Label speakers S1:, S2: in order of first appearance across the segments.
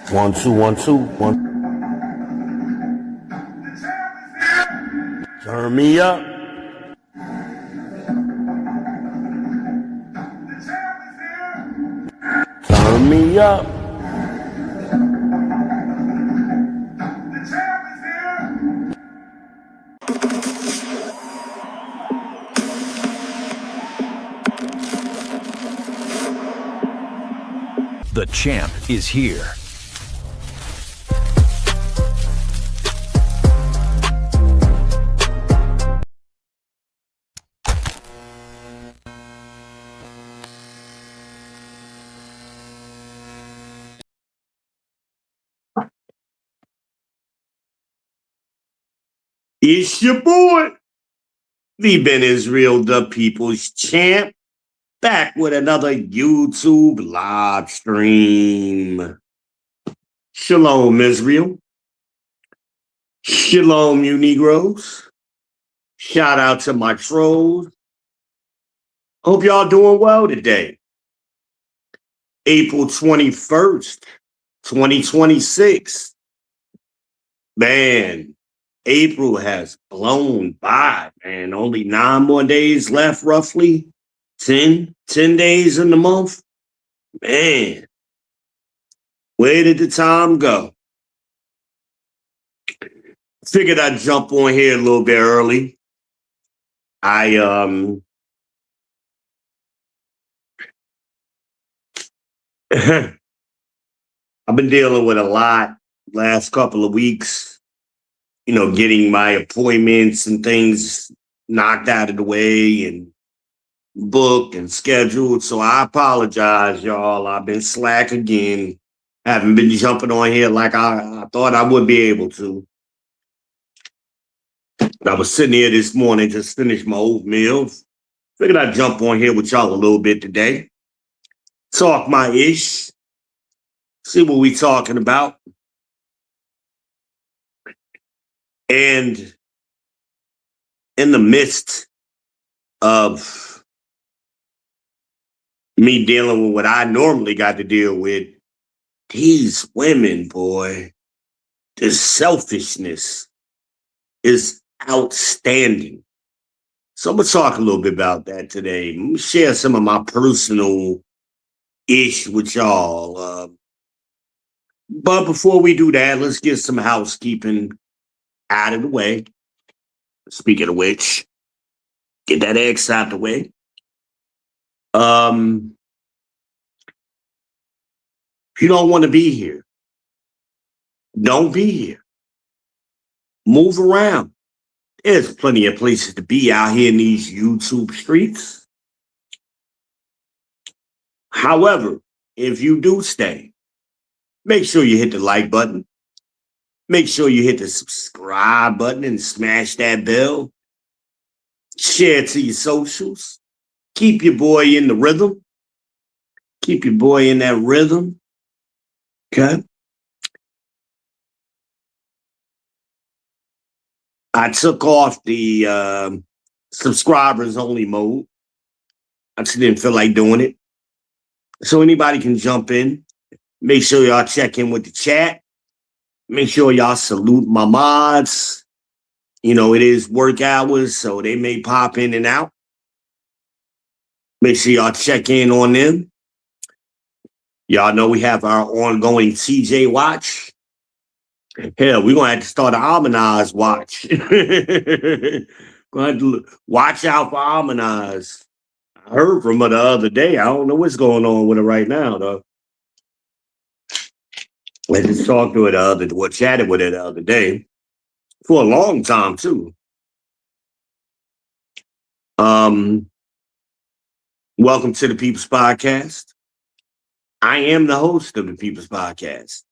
S1: One, two, one, two, one. Turn me up. Turn me up.
S2: The champ is here.
S1: It's your boy, the Ben Israel, the People's Champ, back with another YouTube live stream. Shalom, Israel. Shalom, you Negroes. Shout out to my trolls. Hope y'all doing well today. April 21st, 2026. Man, April has blown by, man. Only 9 more days left, roughly. 10 days in the month. Man, where did the time go? Figured I'd jump on here a little bit early. I've been dealing with a lot last couple of weeks, getting my appointments and things knocked out of the way and booked and scheduled. So I apologize, y'all. I've been slack again. Haven't been jumping on here like I thought I would be able to. I was sitting here this morning, just finished my oatmeal. Figured I'd jump on here with y'all a little bit today. Talk my ish. See what we talking about. And in the midst of me dealing with what I normally got to deal with, these women, boy, this selfishness is outstanding. So I'm going to talk a little bit about that today. I'm going to share some of my personal ish with y'all. But before we do that, let's get some housekeeping out of the way. Speaking of which, get that X out the way. If you don't want to be here, don't be here. Move around. There's plenty of places to be out here in these YouTube streets. However, if you do stay, Make sure you hit the like button. Make sure you hit the subscribe button and smash that bell. Share it to your socials. Keep your boy in the rhythm. Keep your boy in that rhythm. Okay. I took off the subscribers only mode. I just didn't feel like doing it. So anybody can jump in. Make sure y'all check in with the chat. Make sure y'all salute my mods. You know, it is work hours, so they may pop in and out. Make sure y'all check in on them. Y'all know we have our ongoing TJ watch. Hell, we're gonna have to start an Almanaz watch. Gonna have to watch out for Almanaz. I heard from her the other day. I don't know what's going on with her right now, though. I just talked to her chatted with her the other day for a long time too. Welcome to the People's Podcast. I am the host of the People's Podcast.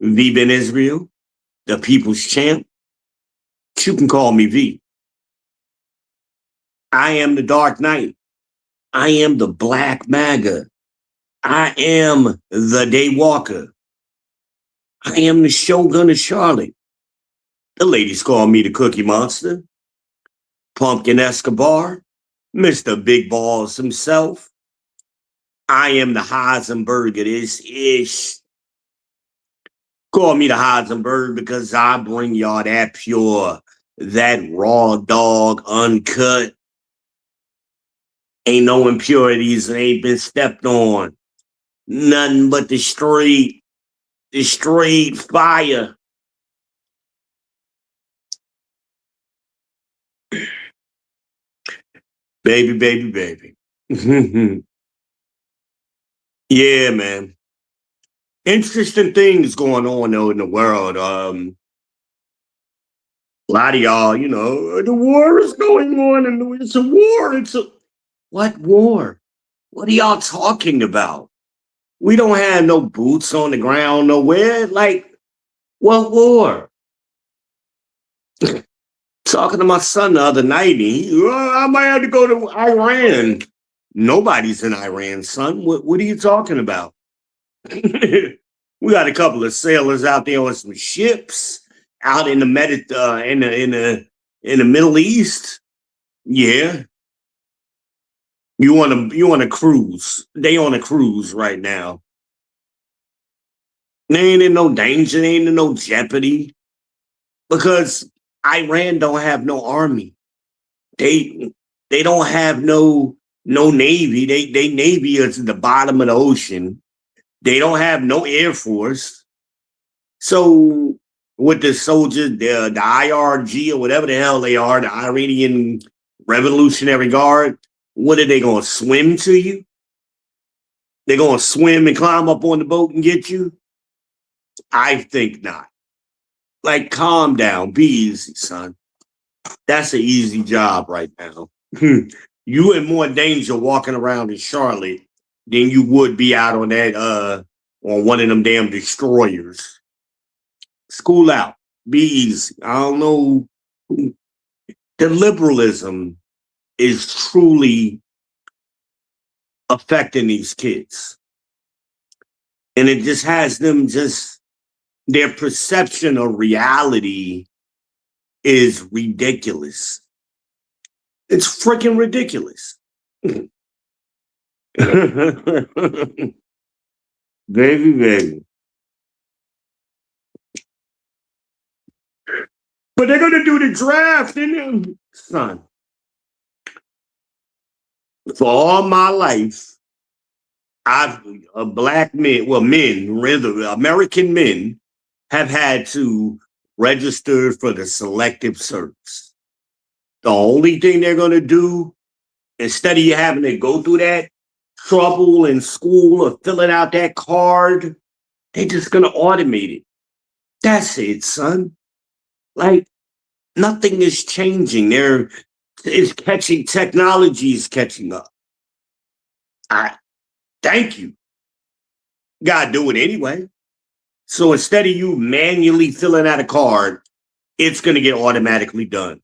S1: V Ben Israel, the People's Champ. You can call me V. I am the Dark Knight. I am the Black MAGA. I am the Daywalker. I am the Shogun of Charlotte. The ladies call me the Cookie Monster. Pumpkin Escobar. Mr. Big Balls himself. I am the Heisenberg of this ish. Call me the Heisenberg because I bring y'all that pure, that raw dog, uncut. Ain't no impurities that ain't been stepped on. Nothing but the straight fire. Baby, baby, baby. Yeah, man. Interesting things going on though in the world. A lot of y'all, you know, the war is going on and it's a war. What war? What are y'all talking about? We don't have no boots on the ground nowhere. Like, what war? Talking to my son the other night, and I might have to go to Iran. Nobody's in Iran, son. What are you talking about? We got a couple of sailors out there on some ships out in the in the Middle East. Yeah. You want a cruise. They on a cruise right now. They ain't in no danger, they ain't in no jeopardy. Because Iran don't have no army. They don't have no navy. They navy is at the bottom of the ocean. They don't have no air force. So with the soldiers, the IRG or whatever the hell they are, the Iranian Revolutionary Guard, what are they gonna swim to you? They're gonna swim and climb up on the boat and get you? I think not. Like, calm down, be easy, son. That's an easy job right now. You in more danger walking around in Charlotte than you would be out on that on one of them damn destroyers. School out. Be easy. I don't know. The liberalism is truly affecting these kids. And it just has them their perception of reality is ridiculous. It's freaking ridiculous. Baby, baby. But they're going to do the draft, son. For all my life, black men, well, men, rather, American men have had to register for the selective service. The only thing they're going to do, instead of you having to go through that trouble in school or filling out that card, they're just going to automate it. That's it, son. Like, nothing is changing. Technology is catching up. Thank you. Gotta do it anyway. So instead of you manually filling out a card, it's gonna get automatically done.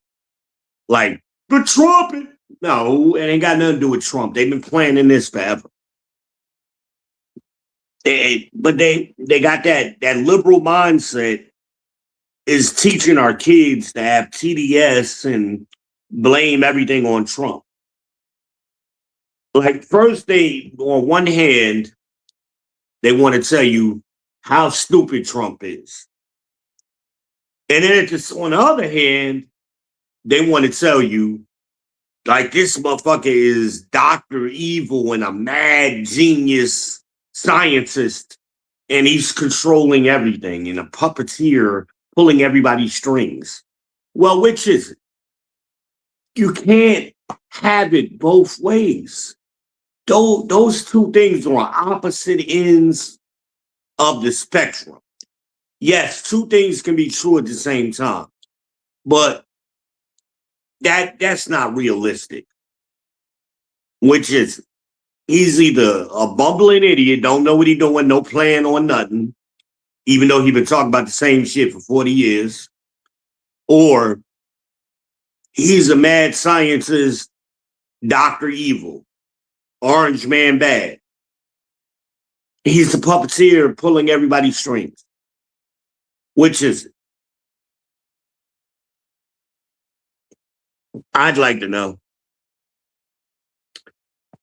S1: Like, but Trump, no, it ain't got nothing to do with Trump. They've been planning this forever. But they got that liberal mindset is teaching our kids to have TDS and blame everything on Trump. Like first they on one hand, they want to tell you how stupid Trump is. And then just on the other hand, they want to tell you like this motherfucker is Dr. Evil and a mad genius scientist, and he's controlling everything and a puppeteer pulling everybody's strings. Well, which is it? You can't have it both ways. Those two things are on opposite ends of the spectrum. Yes, two things can be true at the same time, but that's not realistic. Which is he's either a bumbling idiot, don't know what he's doing, no plan or nothing, even though he been talking about the same shit for 40 years, or he's a mad scientist, Dr. Evil, Orange Man Bad. He's the puppeteer pulling everybody's strings. Which is it? I'd like to know.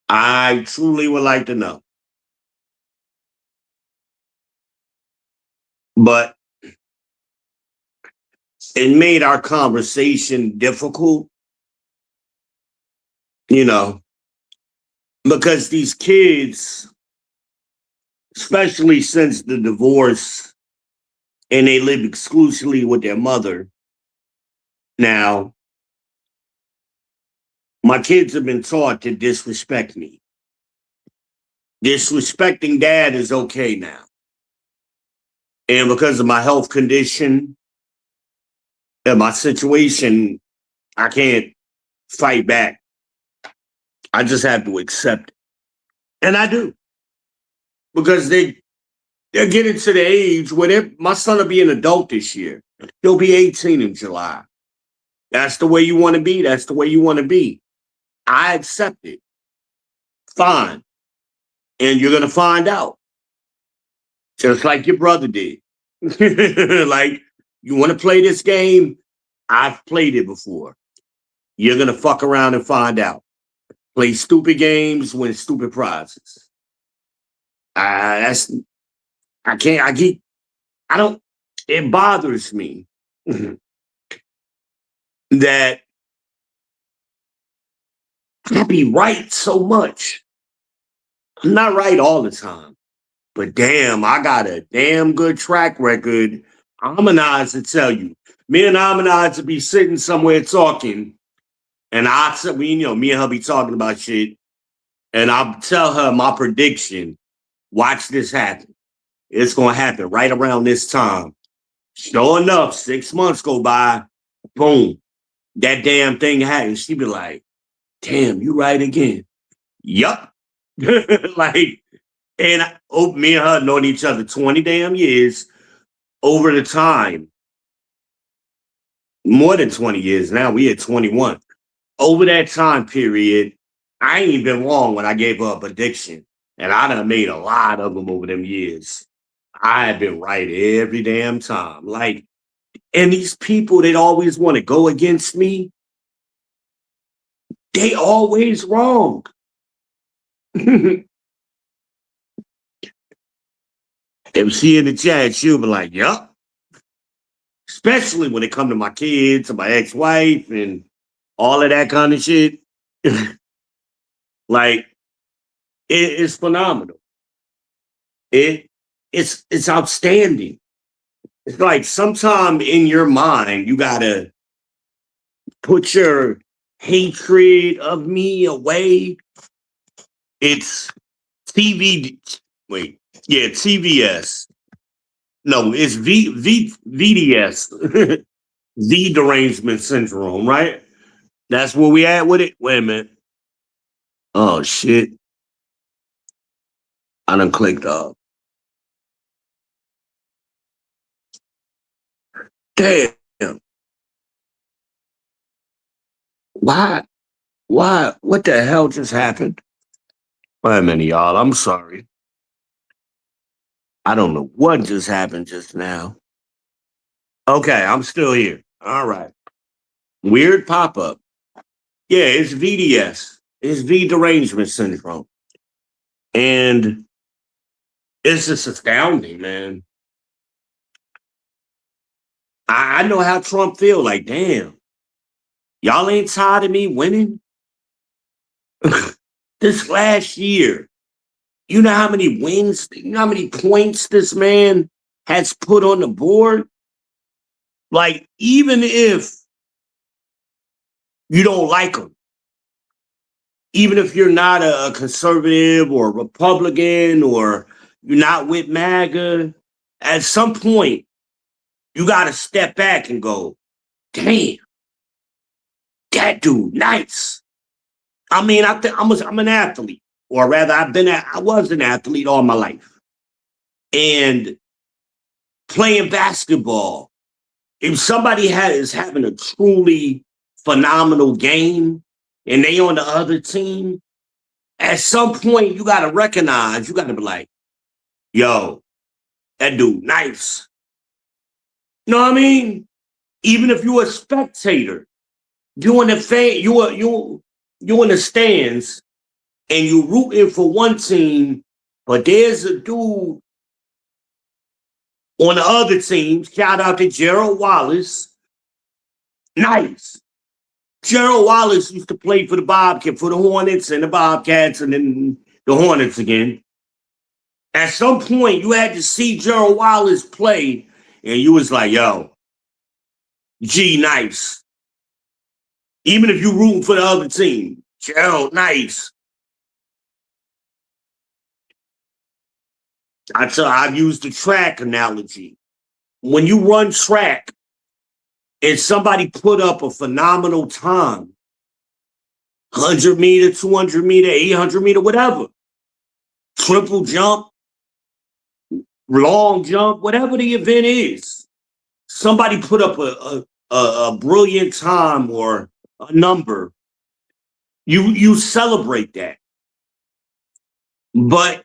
S1: I truly would like to know. But it made our conversation difficult, you know, because these kids, especially since the divorce and they live exclusively with their mother, now, my kids have been taught to disrespect me. Disrespecting dad is okay now. And because of my health condition and my situation, I can't fight back. I just have to accept it. And I do. Because they're getting to the age where my son will be an adult this year. He'll be 18 in July. That's the way you want to be. That's the way you want to be. I accept it. Fine. And you're going to find out. Just like your brother did. Like, you want to play this game? I've played it before. You're going to fuck around and find out. Play stupid games, win stupid prizes. It bothers me that I be right so much. I'm not right all the time. But damn, I got a damn good track record. Harmonize to tell you. Me and Harmonize to be sitting somewhere talking, and me and her be talking about shit, and I'll tell her my prediction. Watch this happen. It's gonna happen right around this time. Sure enough, 6 months go by, boom, that damn thing happens. She be like, damn, you right again. Yup. Like, and me and her known each other 20 damn years. Over the time, more than 20 years now, we at 21. Over that time period, I ain't been wrong when I gave up addiction. And I done made a lot of them over them years. I have been right every damn time. Like, and these people that always want to go against me, they always wrong. If she in the chat, she'll be like, yup. Especially when it come to my kids and my ex-wife and all of that kind of shit. Like, it's phenomenal. It's outstanding. It's like sometime in your mind, you gotta put your hatred of me away. It's TV. Wait, yeah, TVS. No, it's VDS. The derangement syndrome, right? That's where we at with it. Wait a minute. Oh shit. I done clicked up. Damn. Why? Why? What the hell just happened? Wait a minute, y'all. I'm sorry. I don't know what just happened just now. Okay, I'm still here. All right. Weird pop up. Yeah, it's VDS. It's V derangement syndrome. And it's just astounding, man. I know how Trump feel. Like, damn, y'all ain't tired of me winning? This last year, you know how many wins, you know how many points this man has put on the board? Like, even if you don't like him, even if you're not a conservative or a Republican or you're not with MAGA, at some point, you got to step back and go, damn, that dude, nice. I mean, I'm an athlete, or rather, I was an athlete all my life. And playing basketball, if somebody is having a truly phenomenal game and they on the other team, at some point you gotta recognize, you gotta be like, yo, that dude nice. You know what I mean? Even if you're a spectator, you in the fan, you in the stands and you rooting for one team, but there's a dude on the other team. Shout out to Gerald Wallace. Nice. Gerald Wallace used to play for the Hornets and the Bobcats and then the Hornets again. At some point, you had to see Gerald Wallace play, and you was like, yo, G nice. Even if you rooting for the other team, Gerald nice. I've used the track analogy. When you run track and somebody put up a phenomenal time, 100 meter, 200 meter, 800 meter, whatever, triple jump, long jump, whatever the event is, somebody put up a brilliant time or a number, you celebrate that. But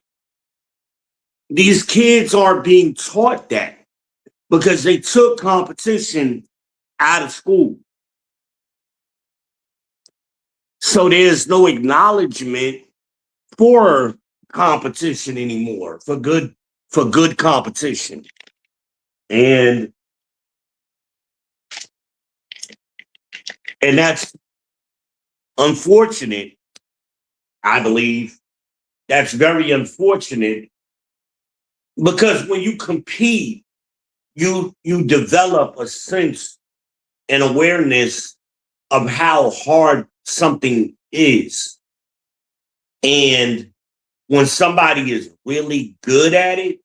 S1: these kids aren't being taught that because they took competition out of school. So there's no acknowledgement for competition anymore, for good competition. And that's unfortunate, I believe. That's very unfortunate because when you compete, you develop a sense and awareness of how hard something is. And when somebody is really good at it,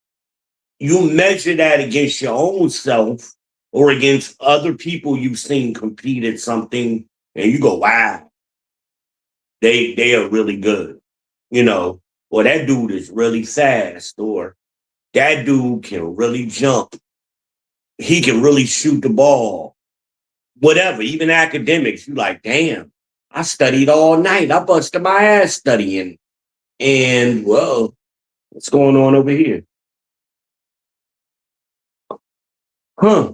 S1: you measure that against your own self or against other people you've seen compete at something, and you go, wow, they are really good. You know, or that dude is really fast, or that dude can really jump. He can really shoot the ball. Whatever, even academics, you like, damn, I studied all night. I busted my ass studying. And well, what's going on over here? Huh.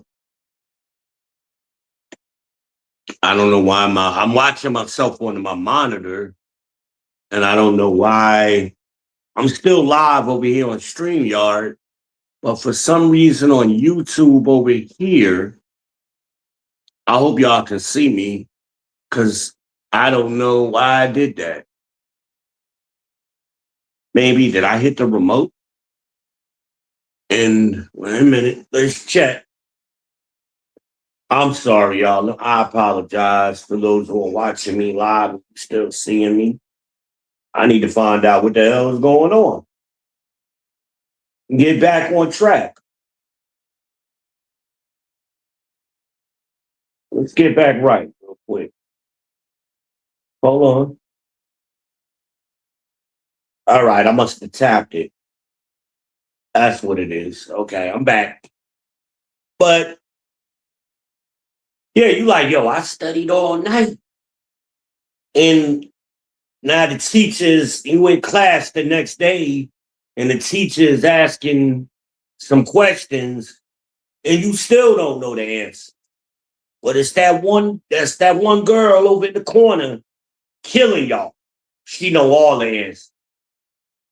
S1: I don't know why I'm watching myself on my monitor, and I don't know why I'm still live over here on StreamYard, but for some reason on YouTube over here, I hope y'all can see me because I don't know why I did that. Maybe did I hit the remote? And wait a minute, let's check. I'm sorry, y'all. I apologize for those who are watching me live and still seeing me. I need to find out what the hell is going on. Get back on track. Let's get back right real quick. Hold on. All right, I must have tapped it. That's what it is. Okay, I'm back. But Yeah, you like, yo, I studied all night. And now the teachers, you in class the next day, and the teacher is asking some questions, and you still don't know the answer. But that's that one girl over in the corner killing y'all. She know all the answers.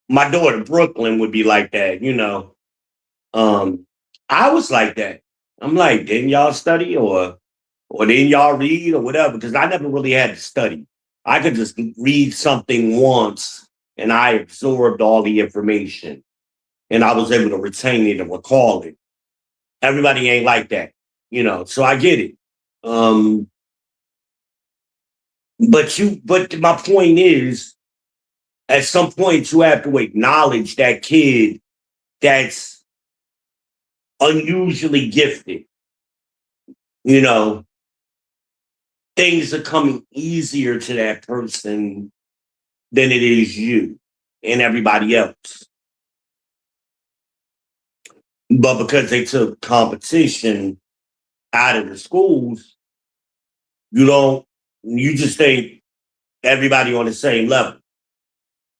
S1: My daughter Brooklyn would be like that, you know. Um, I was like that. I'm like, didn't y'all study or didn't y'all read or whatever? Because I never really had to study. I could just read something once and I absorbed all the information and I was able to retain it and recall it. Everybody ain't like that, you know. So I get it. Um, but my point is, at some point you have to acknowledge that kid that's unusually gifted. You know, things are coming easier to that person than it is you and everybody else. But because they took competition out of the schools, you don't, you just think everybody on the same level.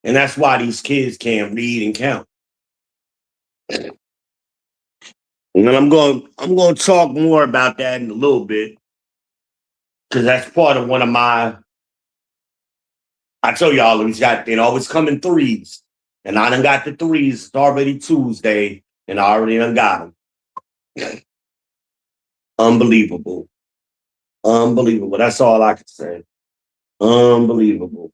S1: And that's why these kids can't read and count. And I'm going to talk more about that in a little bit because that's part of one of my, I told y'all it always come in threes. And I done got the threes. It's already Tuesday and I already done got them. Unbelievable. Unbelievable. That's all I can say. Unbelievable.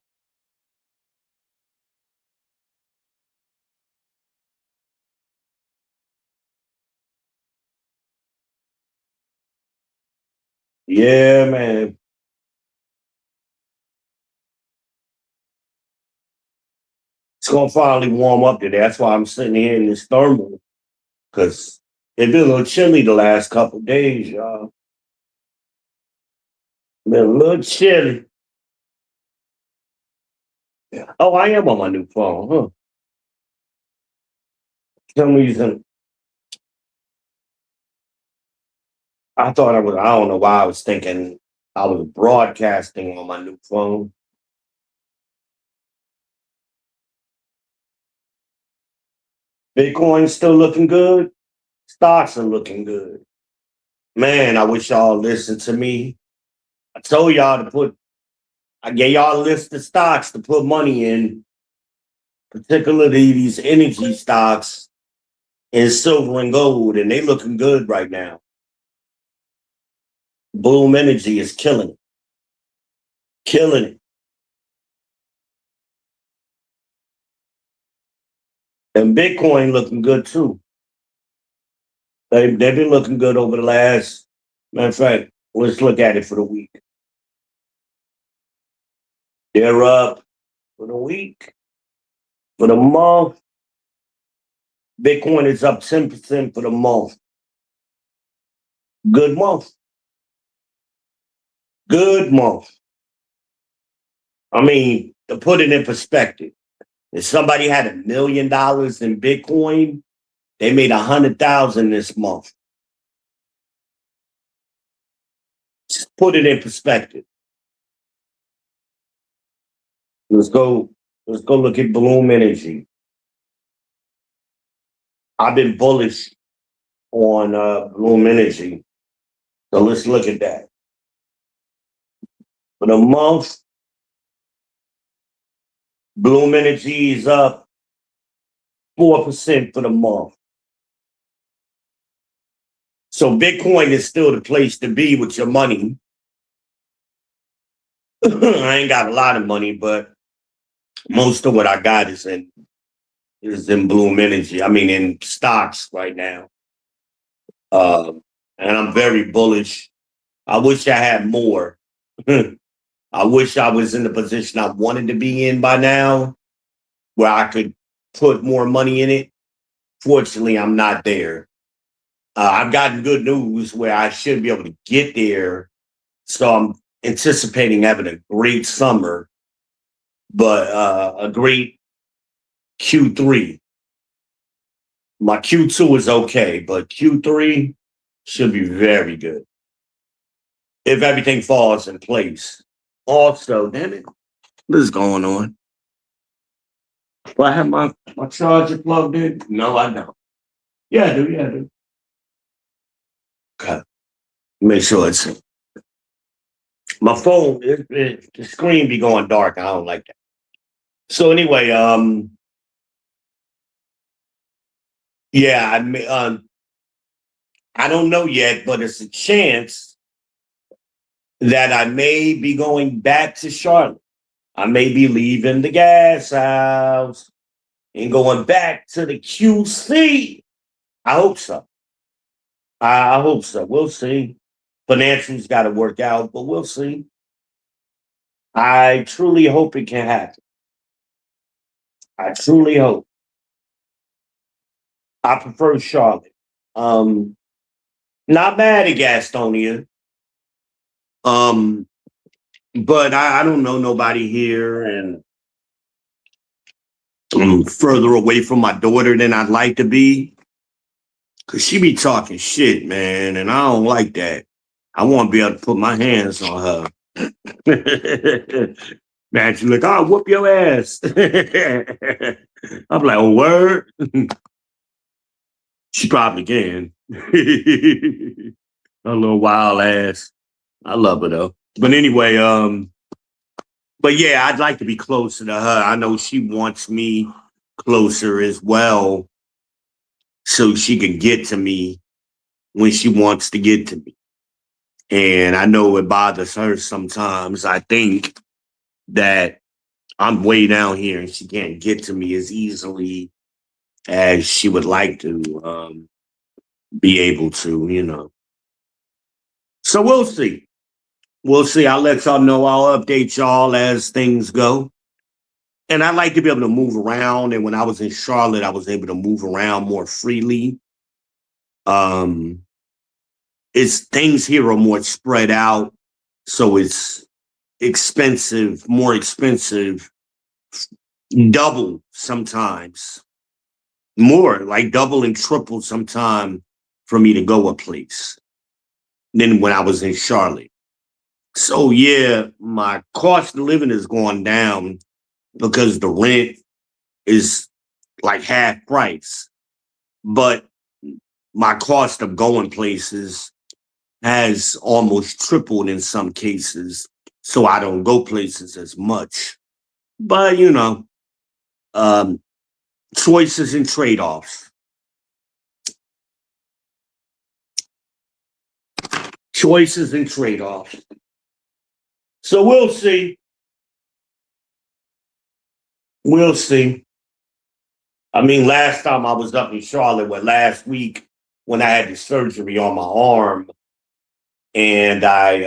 S1: Yeah, man. It's gonna finally warm up today. That's why I'm sitting here in this thermal. Cause it's been a little chilly the last couple of days, y'all. Been a little chilly. Oh, I am on my new phone, huh? For some reason, I thought I don't know why I was thinking I was broadcasting on my new phone. Bitcoin's still looking good. Stocks are looking good. Man, I wish y'all listened to me. I told y'all I gave y'all a list of stocks to put money in, particularly these energy stocks and silver and gold, and they looking good right now. Bloom Energy is killing it. Killing it. And Bitcoin looking good too. They've been looking good over the last, matter of fact, let's look at it for the week. They're up for the week. For the month, Bitcoin is up 10% for the month. Good month. Good month. I mean, to put it in perspective, if somebody had $1 million in Bitcoin, they made 100,000 this month. Just put it in perspective. Let's go. Let's go look at Bloom Energy. I've been bullish on Bloom Energy, so let's look at that. For the month, Bloom Energy is up 4% for the month. So Bitcoin is still the place to be with your money. I ain't got a lot of money, but most of what I got is in Bloom Energy. I mean, in stocks right now. And I'm very bullish. I wish I had more. I wish I was in the position I wanted to be in by now, where I could put more money in it. Fortunately, I'm not there. I've gotten good news where I should be able to get there. So I'm anticipating having a great summer, but a great Q3. My Q2 is okay, but Q3 should be very good. if everything falls in place. Also, damn it, what is going on? Do I have my charger plugged in? No, I don't. Yeah, I do. Yeah, I do. Okay. Make sure it's my phone. The screen be going dark. I don't like that. So anyway, yeah, I don't know yet, but it's a chance that I may be going back to Charlotte. I may be leaving the gas house and going back to the QC. I hope so. I hope so. We'll see. Financials got to work out, but we'll see. I truly hope it can happen. I truly hope. I prefer Charlotte. Um, Not mad at Gastonia. Um, but I don't know nobody here, and I'm further away from my daughter than I'd like to be. Cause she be talking shit, man, and I don't like that. I want to be able to put my hands on her. Man, she's like, I'll whoop your ass. I'm like, oh, word? She probably can. A little wild ass. I love her though. But anyway, but yeah, I'd like to be closer to her. I know she wants me closer as well, so she can get to me when she wants to get to me. And I know it bothers her sometimes. I think that I'm way down here and she can't get to me as easily as she would like to be able to, you know. So we'll see. We'll see. I'll let y'all know. I'll update y'all as things go. And I like to be able to move around. And when I was in Charlotte, I was able to move around more freely. Um, it's things here are more spread out, so it's expensive, more expensive, double sometimes, more like double and triple sometime for me to go a place than when I was in Charlotte. So yeah, my cost of living has gone down because the rent is like half price, but my cost of going places has almost tripled in some cases. So I don't go places as much. But you know, um, choices and trade-offs. Choices and trade-offs. So we'll see. We'll see. I mean, last time I was up in Charlotte, last week when I had the surgery on my arm, and my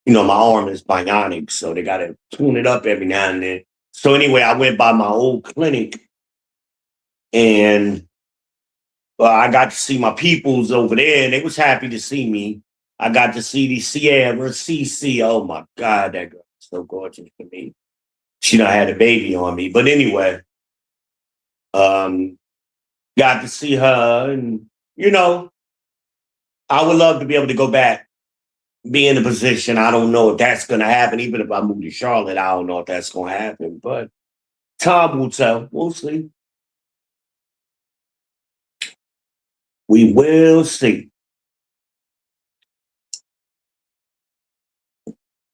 S1: arm is bionic, so they got to tune it up every now and then. So anyway, I went by my old clinic, and I got to see my peoples over there, and they was happy to see me. I got to see the Sierra CC. Oh my God, that girl is so gorgeous to me. She done had a baby on me. But anyway, um, got to see her, and I would love to be able to go back, be in a position. I don't know if that's gonna happen. Even if I move to Charlotte, I don't know if that's gonna happen. But time will tell. We'll see. We will see.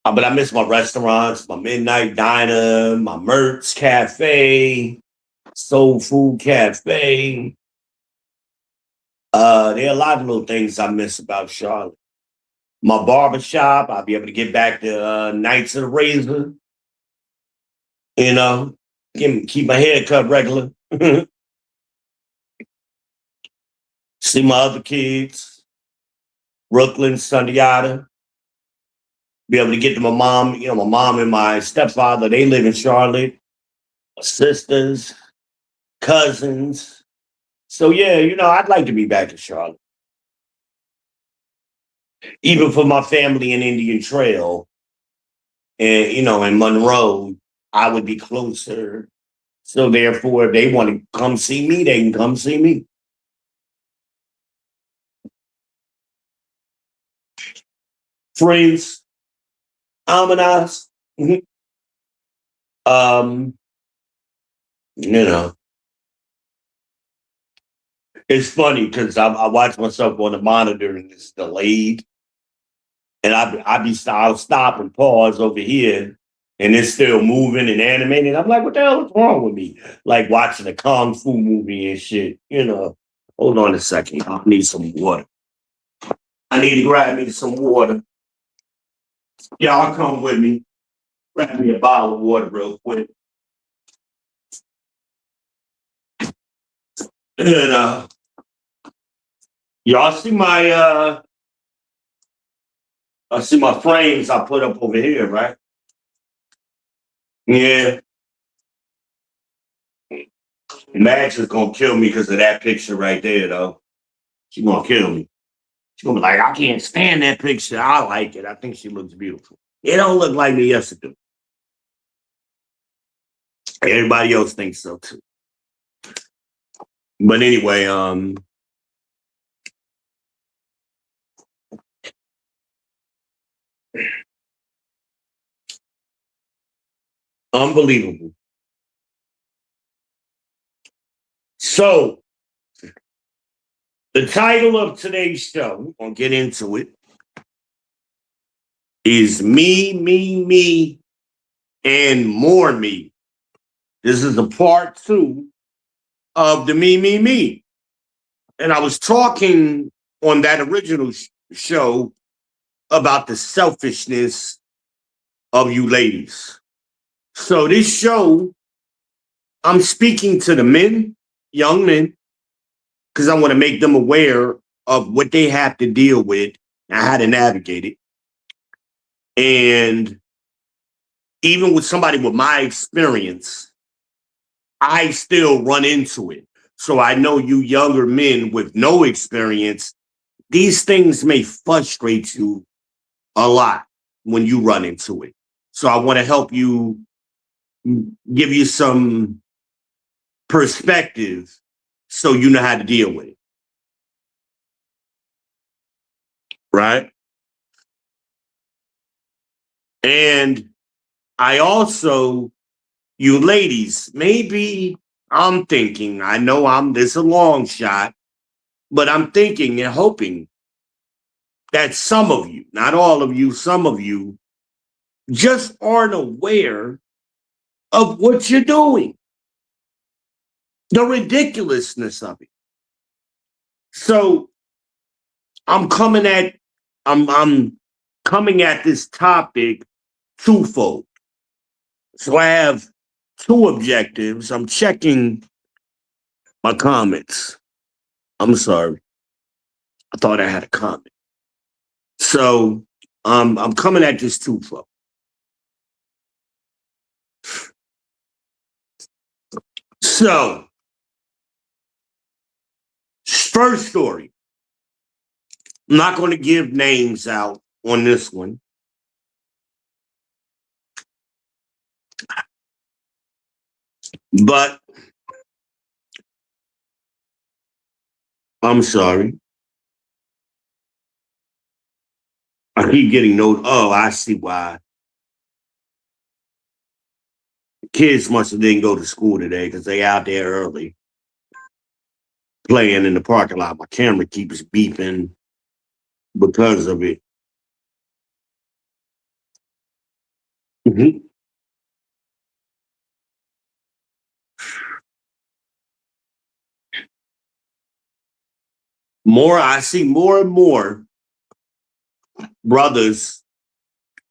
S1: But I miss my restaurants, my Midnight Diner, my Mertz Cafe, Soul Food Cafe. There are a lot of little things I miss about Charlotte. My barbershop, I'll be able to get back to Knights of the Razor. You know, keep my hair cut regular. See my other kids, Brooklyn, Sundiata. Be able to get to my mom. My mom and my stepfather, they live in Charlotte. My sisters, cousins. So yeah, I'd like to be back in Charlotte. Even for my family in Indian Trail and in Monroe, I would be closer. So therefore, if they want to come see me, they can come see me. friends, harmonize. Mhm. Um, you know, it's funny because I watch myself on the monitor and it's delayed, and I'll stop and pause over here, and it's still moving and animating. I'm like, what the hell is wrong with me? Like watching a kung fu movie and shit. Hold on a second. I need some water. I need to grab me some water. Y'all come with me. Grab me a bottle of water real quick. And y'all see my I see my frames I put up over here, right? Yeah. Madge is gonna kill me because of that picture right there, though. She's gonna kill me. She's gonna be like, I can't stand that picture. I like it. I think she looks beautiful. It don't look like me, yes it do. Everybody else thinks so too. But anyway, unbelievable. So the title of today's show, we're gonna get into it, is Me, and More Me. This is a part 2 of the Me. And I was talking on that original show about the selfishness of you ladies. So this show, I'm speaking to the men, young men, because I want to make them aware of what they have to deal with and how to navigate it. And even with somebody with my experience, I still run into it. So I know you younger men with no experience, these things may frustrate you a lot when you run into it. So I want to help you, give you some perspective so you know how to deal with it. Right? And I also, you ladies, maybe I'm thinking, I know this a long shot, but I'm thinking and hoping that some of you, not all of you, some of you just aren't aware of what you're doing, the ridiculousness of it. So I'm coming at I'm coming at this topic twofold. So I have two objectives. I'm checking my comments. I'm sorry. I thought I had a comment. So I'm coming at this twofold. So first story. I'm not going to give names out on this one. But I'm sorry. I keep getting notes. Oh, I see why. Kids must have didn't go to school today because they out there early playing in the parking lot. My camera keeps beeping because of it. Mhm. I see more and more brothers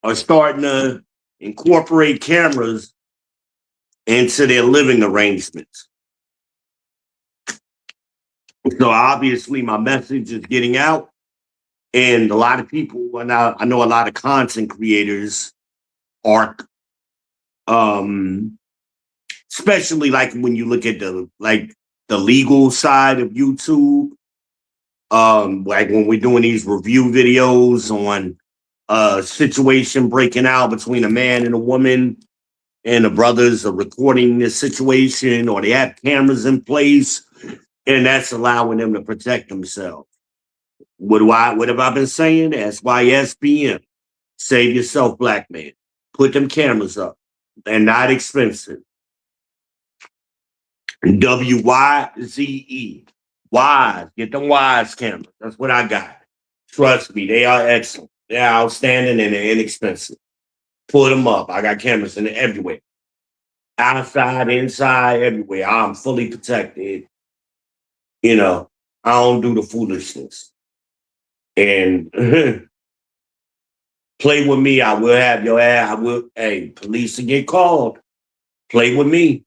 S1: are starting to incorporate cameras into their living arrangements. So obviously my message is getting out. And a lot of people, and I know a lot of content creators are, especially like when you look at the legal side of YouTube, like when we're doing these review videos on a situation breaking out between a man and a woman, and the brothers are recording this situation, or they have cameras in place, and that's allowing them to protect themselves. What have I been saying? SYSBM. Save yourself, black man. Put them cameras up. They're not expensive. WYZE. Wise. Get them Wise cameras. That's what I got. Trust me, they are excellent. They're outstanding and they're inexpensive. Put them up. I got cameras in everywhere. Outside, inside, everywhere. I'm fully protected. You know, I don't do the foolishness. And play with me, I will have your ass. I will, hey, police will get called. Play with me.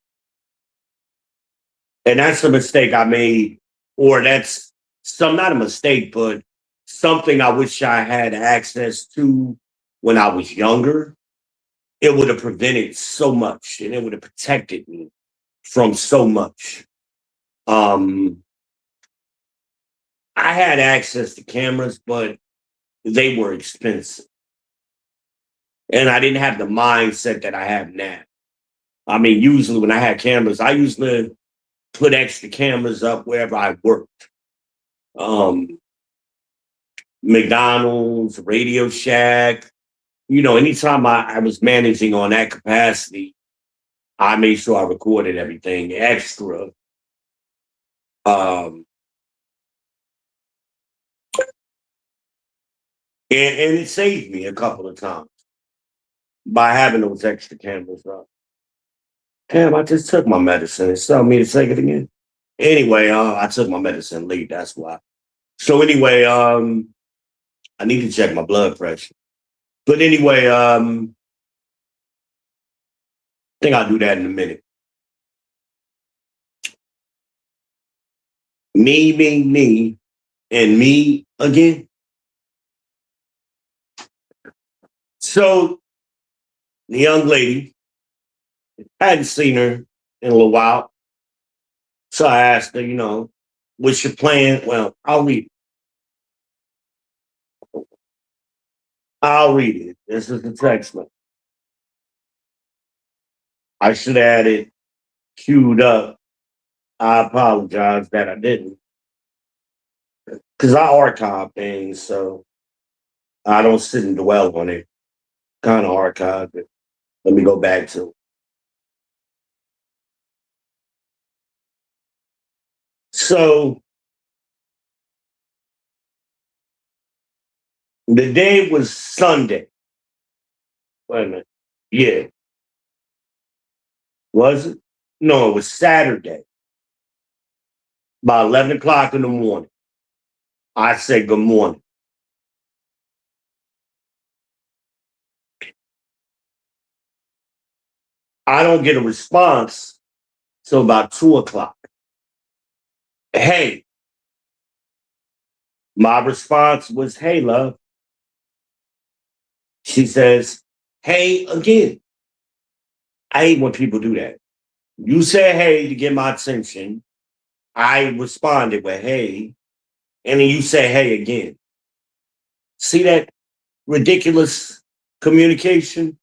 S1: And that's a mistake I made, or that's not a mistake, but something I wish I had access to when I was younger. It would have prevented so much and it would have protected me from so much. Um, I had access to cameras, but they were expensive. And I didn't have the mindset that I have now. I mean, usually when I had cameras, I usually put extra cameras up wherever I worked. Um, McDonald's, Radio Shack, anytime I was managing on that capacity, I made sure I recorded everything extra. Um, and it saved me a couple of times by having those extra cameras up. Damn, I just took my medicine. It's telling me to take it again. Anyway, I took my medicine late. That's why. So anyway, I need to check my blood pressure. But anyway, I think I'll do that in a minute. Me, and me again. So the young lady, I hadn't seen her in a little while. So I asked her, what's your plan? Well, I'll read it. I'll read it. This is the text message. I should have had it queued up. I apologize that I didn't. Because I archive things, so I don't sit and dwell on it. Kind of archive it. Let me go back to it. So the day was Sunday. Wait a minute. Yeah. Was it? No, it was Saturday. About 11 o'clock in the morning. I said, good morning. I don't get a response till about 2 o'clock. Hey. My response was, hey, love. She says, hey, again. I hate when people do that. You said hey to get my attention. I responded with hey, and then you say hey again. See that ridiculous communication?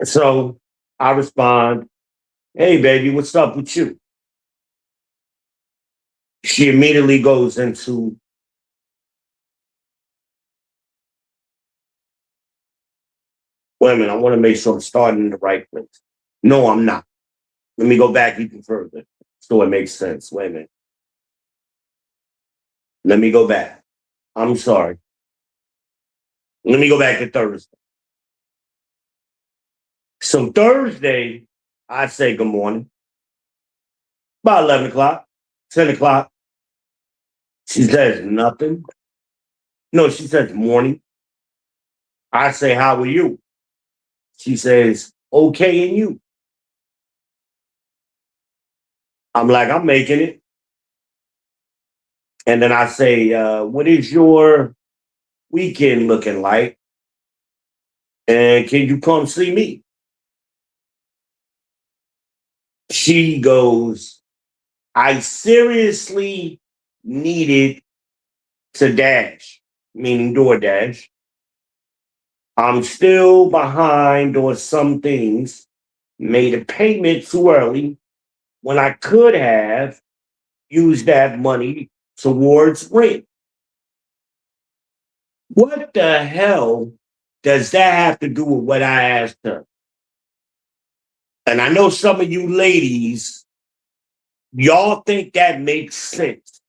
S1: So I respond, hey, baby, what's up with you? She immediately goes into, wait a minute, I want to make sure I'm starting in the right place. No, I'm not. Let me go back even further so it makes sense. Wait a minute. Let me go back. I'm sorry. Let me go back to Thursday. So Thursday, I say good morning. About 11 o'clock, 10 o'clock. She says nothing. No, she says morning. I say, how are you? She says, okay, and you? I'm like, I'm making it. And then I say, what is your weekend looking like? And can you come see me? She goes, I seriously needed to dash, meaning DoorDash. I'm still behind on some things, made a payment too early when I could have used that money towards rent. What the hell does that have to do with what I asked her? And I know some of you ladies, y'all think that makes sense.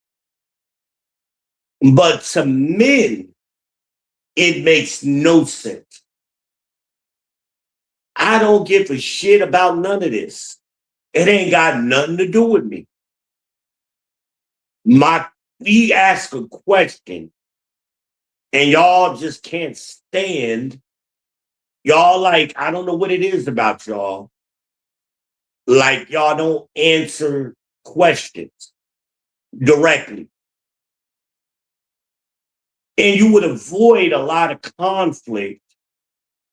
S1: But to men, it makes no sense. I don't give a shit about none of this. It ain't got nothing to do with me. We ask a question and y'all just can't stand. Y'all like, I don't know what it is about y'all. Like y'all don't answer questions directly. And you would avoid a lot of conflict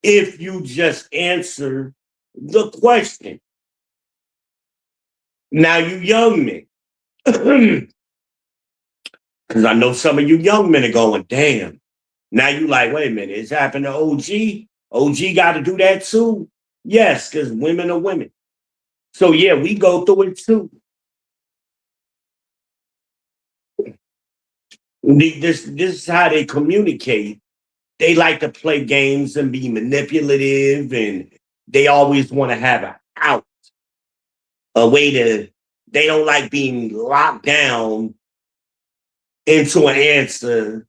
S1: if you just answer the question. Now, you young men, because I know some of you young men are going, damn. Now you like, wait a minute, it's happened to OG. OG got to do that too. Yes, because women are women. So yeah, we go through it too. This is how they communicate. They like to play games and be manipulative, and they always want to have an out, a way to. They don't like being locked down into an answer,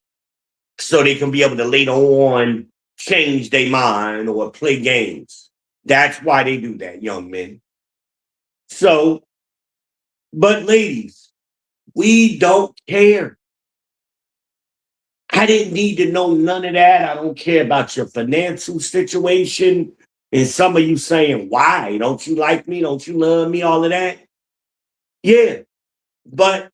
S1: so they can be able to later on change their mind or play games. That's why they do that, young men. So, but ladies, we don't care. I didn't need to know none of that. I don't care about your financial situation. And some of you saying, why? Don't you like me? Don't you love me? All of that. Yeah, but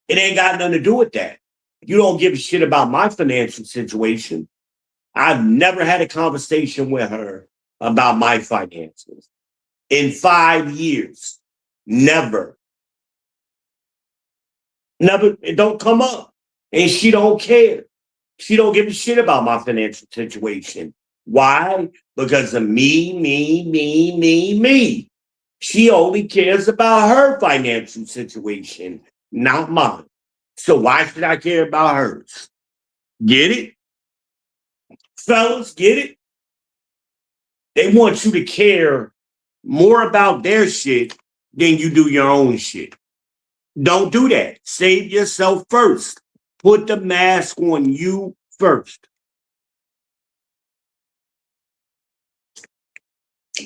S1: it ain't got nothing to do with that. You don't give a shit about my financial situation. I've never had a conversation with her about my finances in 5 years. Never. Never. It don't come up. And she don't care. She don't give a shit about my financial situation. Why? Because of me. She only cares about her financial situation, not mine. So why should I care about hers? Get it? Fellas, get it? They want you to care more about their shit than you do your own shit. Don't do that. Save yourself first. Put the mask on you first.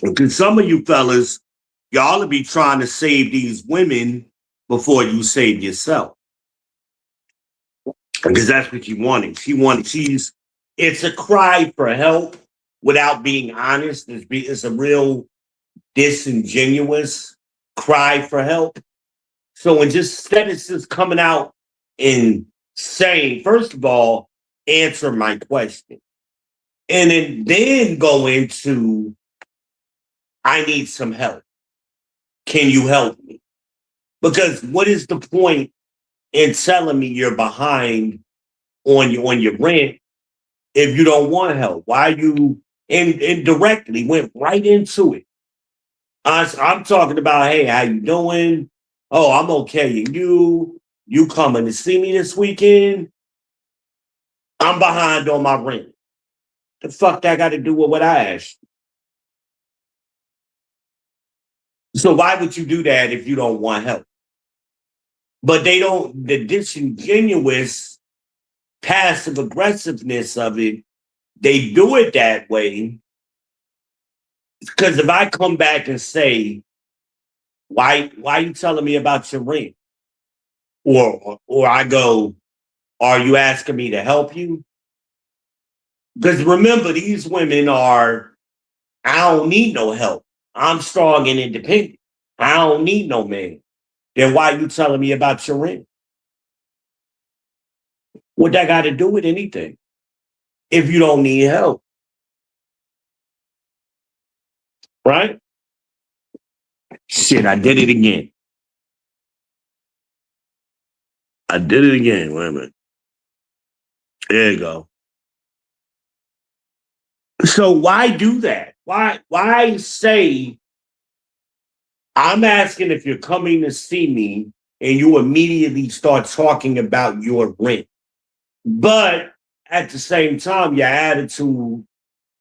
S1: Because some of you fellas, y'all will be trying to save these women before you save yourself. Because that's what you wanted. It's a cry for help without being honest. It's a real disingenuous cry for help. So when instead it's just coming out and saying, first of all, answer my question. And then go into, I need some help. Can you help me? Because what is the point in telling me you're behind on your rent if you don't want help? Why you indirectly went right into it? I'm talking about, hey, how you doing? Oh, I'm okay. And you coming to see me this weekend? I'm behind on my rent. The fuck that got to do with what I asked? So why would you do that if you don't want help? But they don't, the disingenuous passive aggressiveness of it, they do it that way. Because if I come back and say, why are you telling me about your rent? Or I go, are you asking me to help you? Because remember, these women are, I don't need no help. I'm strong and independent. I don't need no man. Then why are you telling me about your rent? What that got to do with anything? If you don't need help, right? Shit, I did it again. I did it again. Wait a minute. There you go. So why do that? Why say I'm asking if you're coming to see me and you immediately start talking about your rent? But at the same time, your attitude,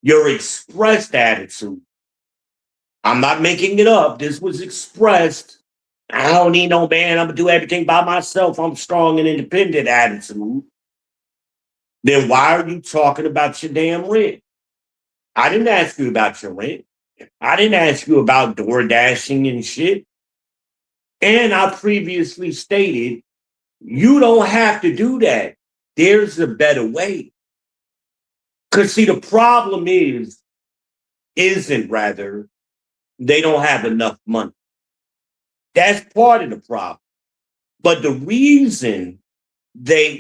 S1: your expressed attitude, I'm not making it up. This was expressed. I don't need no man. I'm going to do everything by myself. I'm strong and independent attitude. Then why are you talking about your damn rent? I didn't ask you about your rent. I didn't ask you about door dashing and shit. And I previously stated, you don't have to do that. There's a better way. Because see, the problem isn't rather, they don't have enough money. That's part of the problem. But the reason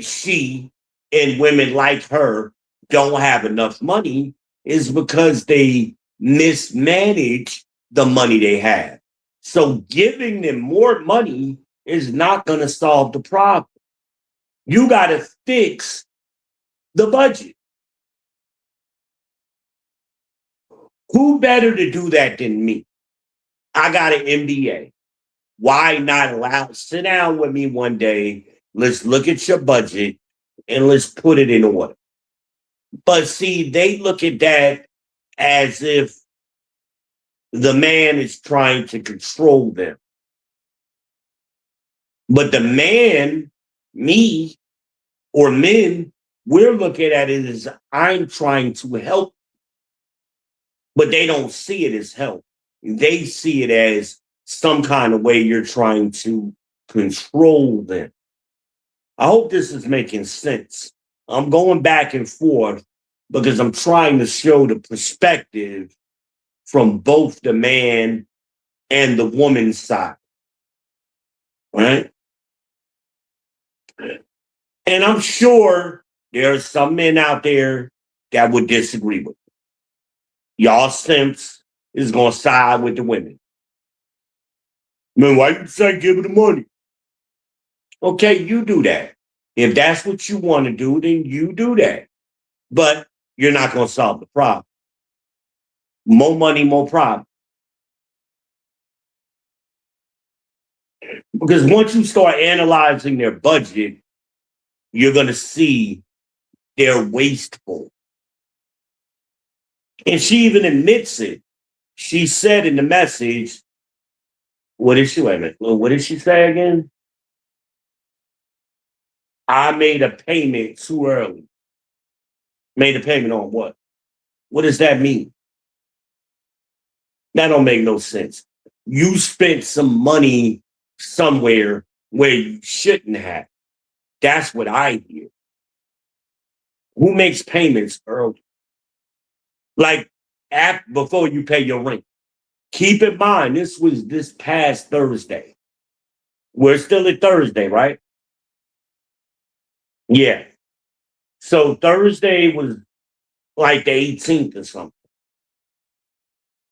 S1: she and women like her don't have enough money is because they mismanage the money they have. So giving them more money is not going to solve the problem. You got to fix the budget. Who better to do that than me? I got an MBA. Why not sit down with me one day? Let's look at your budget and let's put it in order. But see, they look at that as if the man is trying to control them. But the man, me, or men, we're looking at it as I'm trying to help, but they don't see it as help. They see it as some kind of way you're trying to control them. I hope this is making sense. I'm going back and forth because I'm trying to show the perspective from both the man and the woman's side. Right? And I'm sure there are some men out there that would disagree with me. Y'all simps is going to side with the women. Man, why you say give her the money? Okay, you do that. If that's what you want to do, then you do that. But you're not going to solve the problem. More money, more problem. Because once you start analyzing their budget, you're going to see they're wasteful. And she even admits it. She said in the message, what did she say again? I made a payment too early. Made a payment on what? What does that mean? That don't make no sense. You spent some money somewhere where you shouldn't have. That's what I hear. Who makes payments early? Like before you pay your rent. Keep in mind, this was this past Thursday. We're still at Thursday, right? Yeah. So Thursday was like the 18th or something.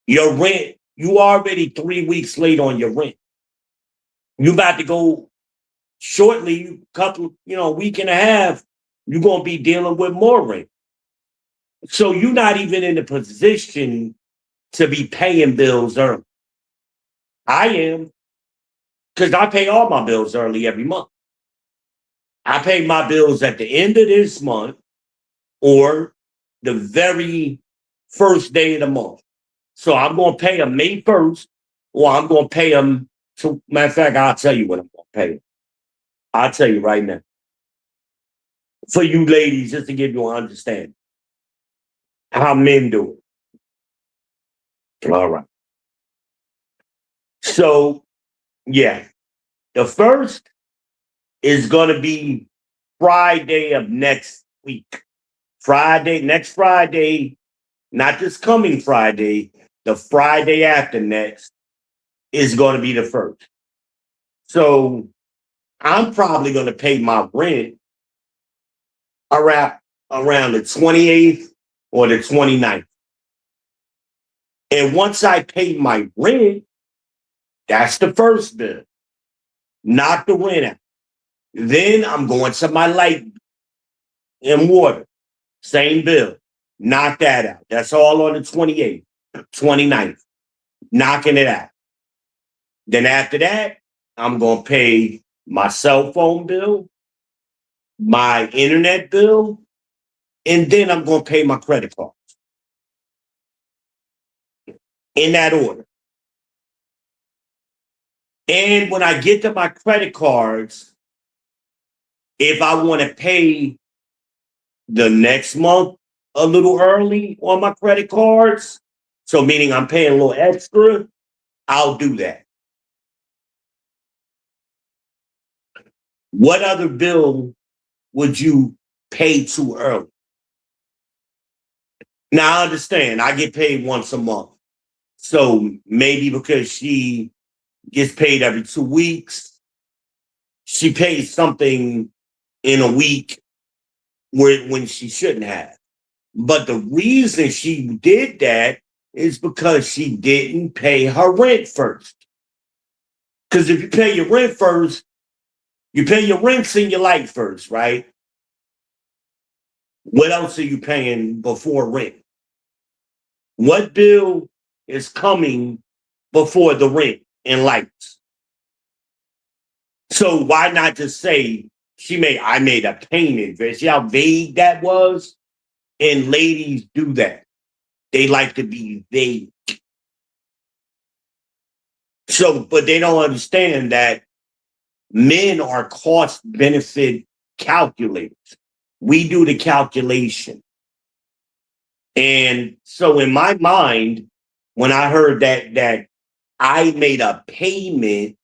S1: Your rent, you already 3 weeks late on your rent. You about to go shortly, week and a half, you're going to be dealing with more rent. So you're not even in a position to be paying bills early. I am, because I pay all my bills early every month. I pay my bills at the end of this month or the very first day of the month. So I'm going to pay them May 1st, or I'm going to pay them. Matter of fact, I'll tell you what I'm going to pay them. I'll tell you right now. For you ladies, just to give you an understanding how men do it. All right. So, yeah, the first is going to be Friday of next week. Next Friday, not this coming Friday, the Friday after next is going to be the first. So I'm probably going to pay my rent around the 28th or the 29th. And once I pay my rent, that's the first bill. Knock the rent out. Then I'm going to my light and water. Same bill. Knock that out. That's all on the 28th, 29th. Knocking it out. Then after that, I'm going to pay my cell phone bill, my internet bill, and then I'm going to pay my credit card in that order. And when I get to my credit cards, if I want to pay the next month a little early on my credit cards, so meaning I'm paying a little extra, I'll do that. What other bill would you pay too early? Now I understand I get paid once a month. So maybe because she gets paid every 2 weeks, she pays something in a week when she shouldn't have. But the reason she did that is because she didn't pay her rent first. Because if you pay your rent first, you pay your rents and your light first, right? What else are you paying before rent? What bill is coming before the rent and lights? So why not just say I made a payment? See how vague that was? And ladies do that. They like to be vague. So, but they don't understand that men are cost benefit calculators. We do the calculation. And so in my mind, when I heard that I made a payment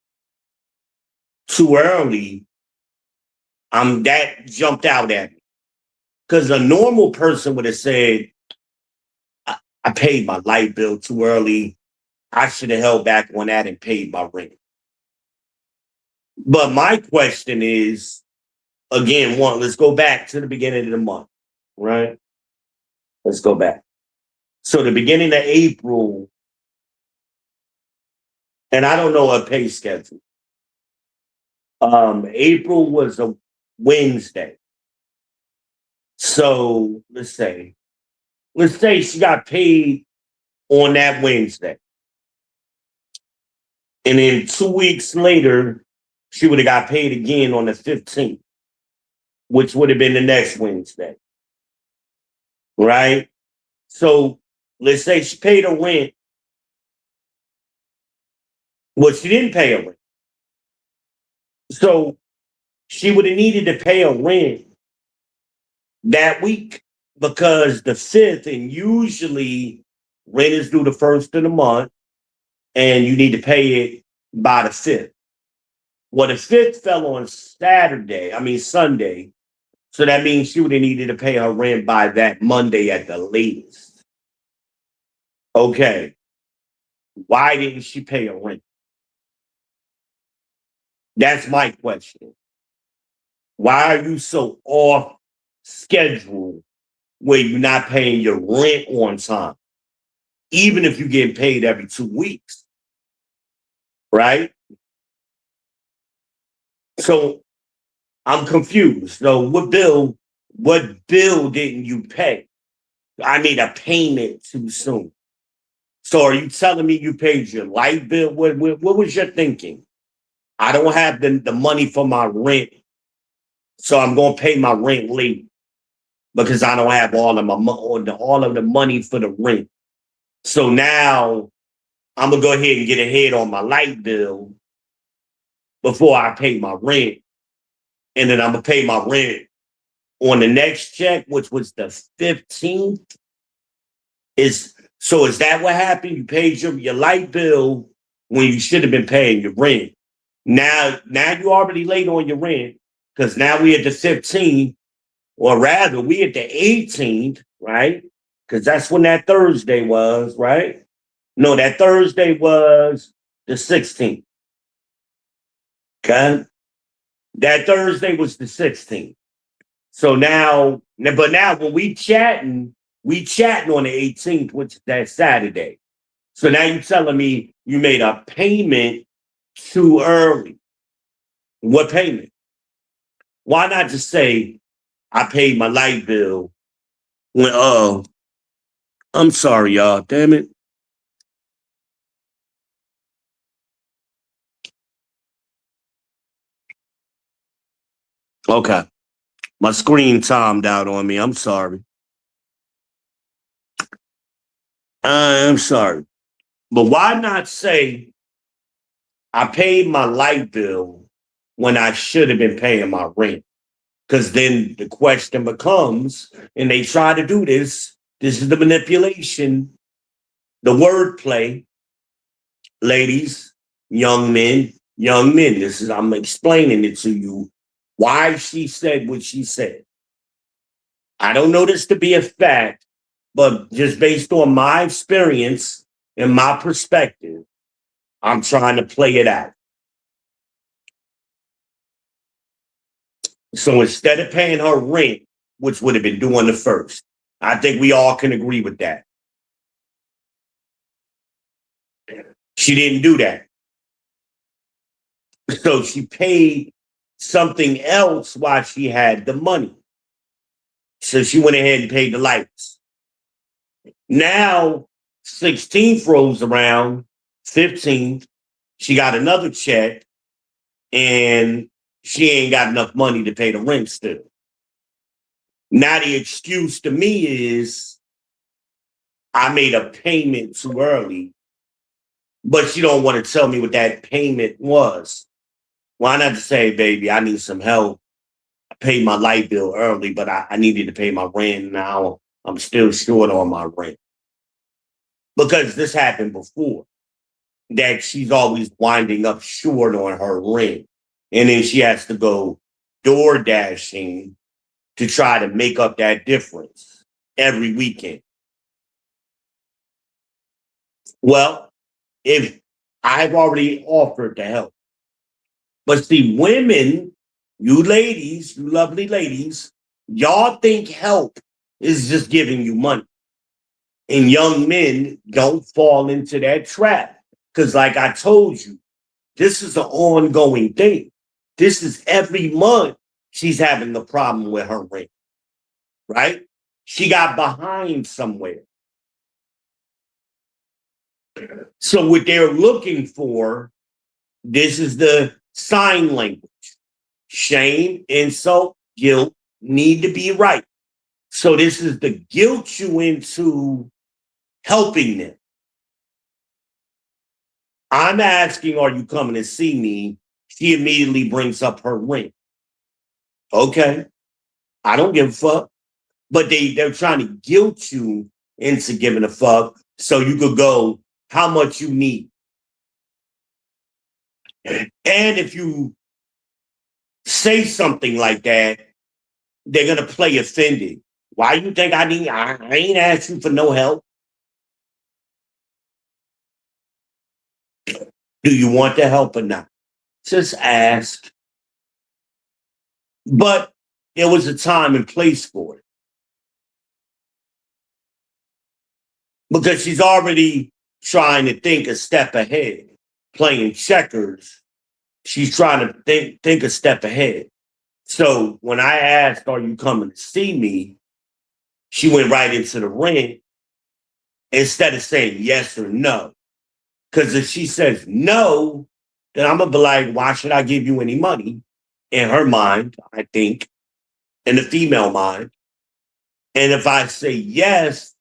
S1: too early, that jumped out at me. Because a normal person would have said, I paid my light bill too early. I should have held back on that and paid my rent. But my question is, again, let's go back to the beginning of the month, right? Let's go back. So the beginning of April, and I don't know her pay schedule. April was a Wednesday. So let's say she got paid on that Wednesday. And then 2 weeks later, she would have got paid again on the 15th, which would have been the next Wednesday. Right? So let's say she paid her rent. Well, she didn't pay her rent. So she would have needed to pay her rent that week because the 5th, and usually rent is due the 1st of the month, and you need to pay it by the 5th. Well, the 5th fell on Sunday. So that means she would have needed to pay her rent by that Monday at the latest. Okay. Why didn't she pay her rent? That's my question. Why are you so off schedule where you're not paying your rent on time? Even if you get paid every 2 weeks, right? So I'm confused. So what bill didn't you pay? I made a payment too soon. So are you telling me you paid your light bill? What was your thinking? I don't have the money for my rent, so I'm going to pay my rent late because I don't have all of the money for the rent. So now I'm gonna go ahead and get ahead on my light bill before I pay my rent, and then I'm gonna pay my rent on the next check, which was the 15th. Is that what happened? You paid your light bill when you should have been paying your rent. Now you're already late on your rent because now we at the 15th, or rather, we at the 18th, right? Because that's when that Thursday was, right? No, that Thursday was the 16th. Okay. That Thursday was the 16th. So but now when we chatting on the 18th, which is that Saturday. So now you're telling me you made a payment too early. What payment? Why not just say I paid my light bill when I'm sorry, y'all. Damn it. Okay. My screen timed out on me. I'm sorry. I'm sorry. But why not say I paid my light bill when I should have been paying my rent? Because then the question becomes, and they try to do this, this is the manipulation, the wordplay, ladies, young men. This is, I'm explaining it to you why she said what she said. I don't know this to be a fact, but just based on my experience and my perspective, I'm trying to play it out. So instead of paying her rent, which would have been doing the first, I think we all can agree with that. She didn't do that. So she paid something else while she had the money. So she went ahead and paid the lights. Now, 16th rolls around, 15th, she got another check and she ain't got enough money to pay the rent still. Now the excuse to me is I made a payment too early, but she don't want to tell me what that payment was. Why not just say, baby, I need some help. I paid my light bill early, but I needed to pay my rent now. I'm still short on my rent. Because this happened before, that she's always winding up short on her rent. And then she has to go door dashing to try to make up that difference every weekend. Well, if I've already offered to help, but see, women, you ladies, you lovely ladies, y'all think help is just giving you money. And young men don't fall into that trap. Because, like I told you, this is an ongoing thing. This is every month she's having the problem with her rent, right? She got behind somewhere. So, what they're looking for, this is the sign language. Shame, insult, guilt need to be right. So, this is the guilt you into helping them. I'm asking, are you coming to see me? She immediately brings up her rent. Okay, I don't give a fuck. But they're trying to guilt you into giving a fuck so you could go how much you need. And if you say something like that, they're gonna play offended. Why you think I ain't asked you for no help? Do you want the help or not? Just ask. But there was a time and place for it. Because she's already trying to think a step ahead, playing checkers. She's trying to think a step ahead. So when I asked, are you coming to see me? She went right into the rent instead of saying yes or no. Because if she says no, then I'm going to be like, why should I give you any money? In her mind, I think, in the female mind. And if I say yes,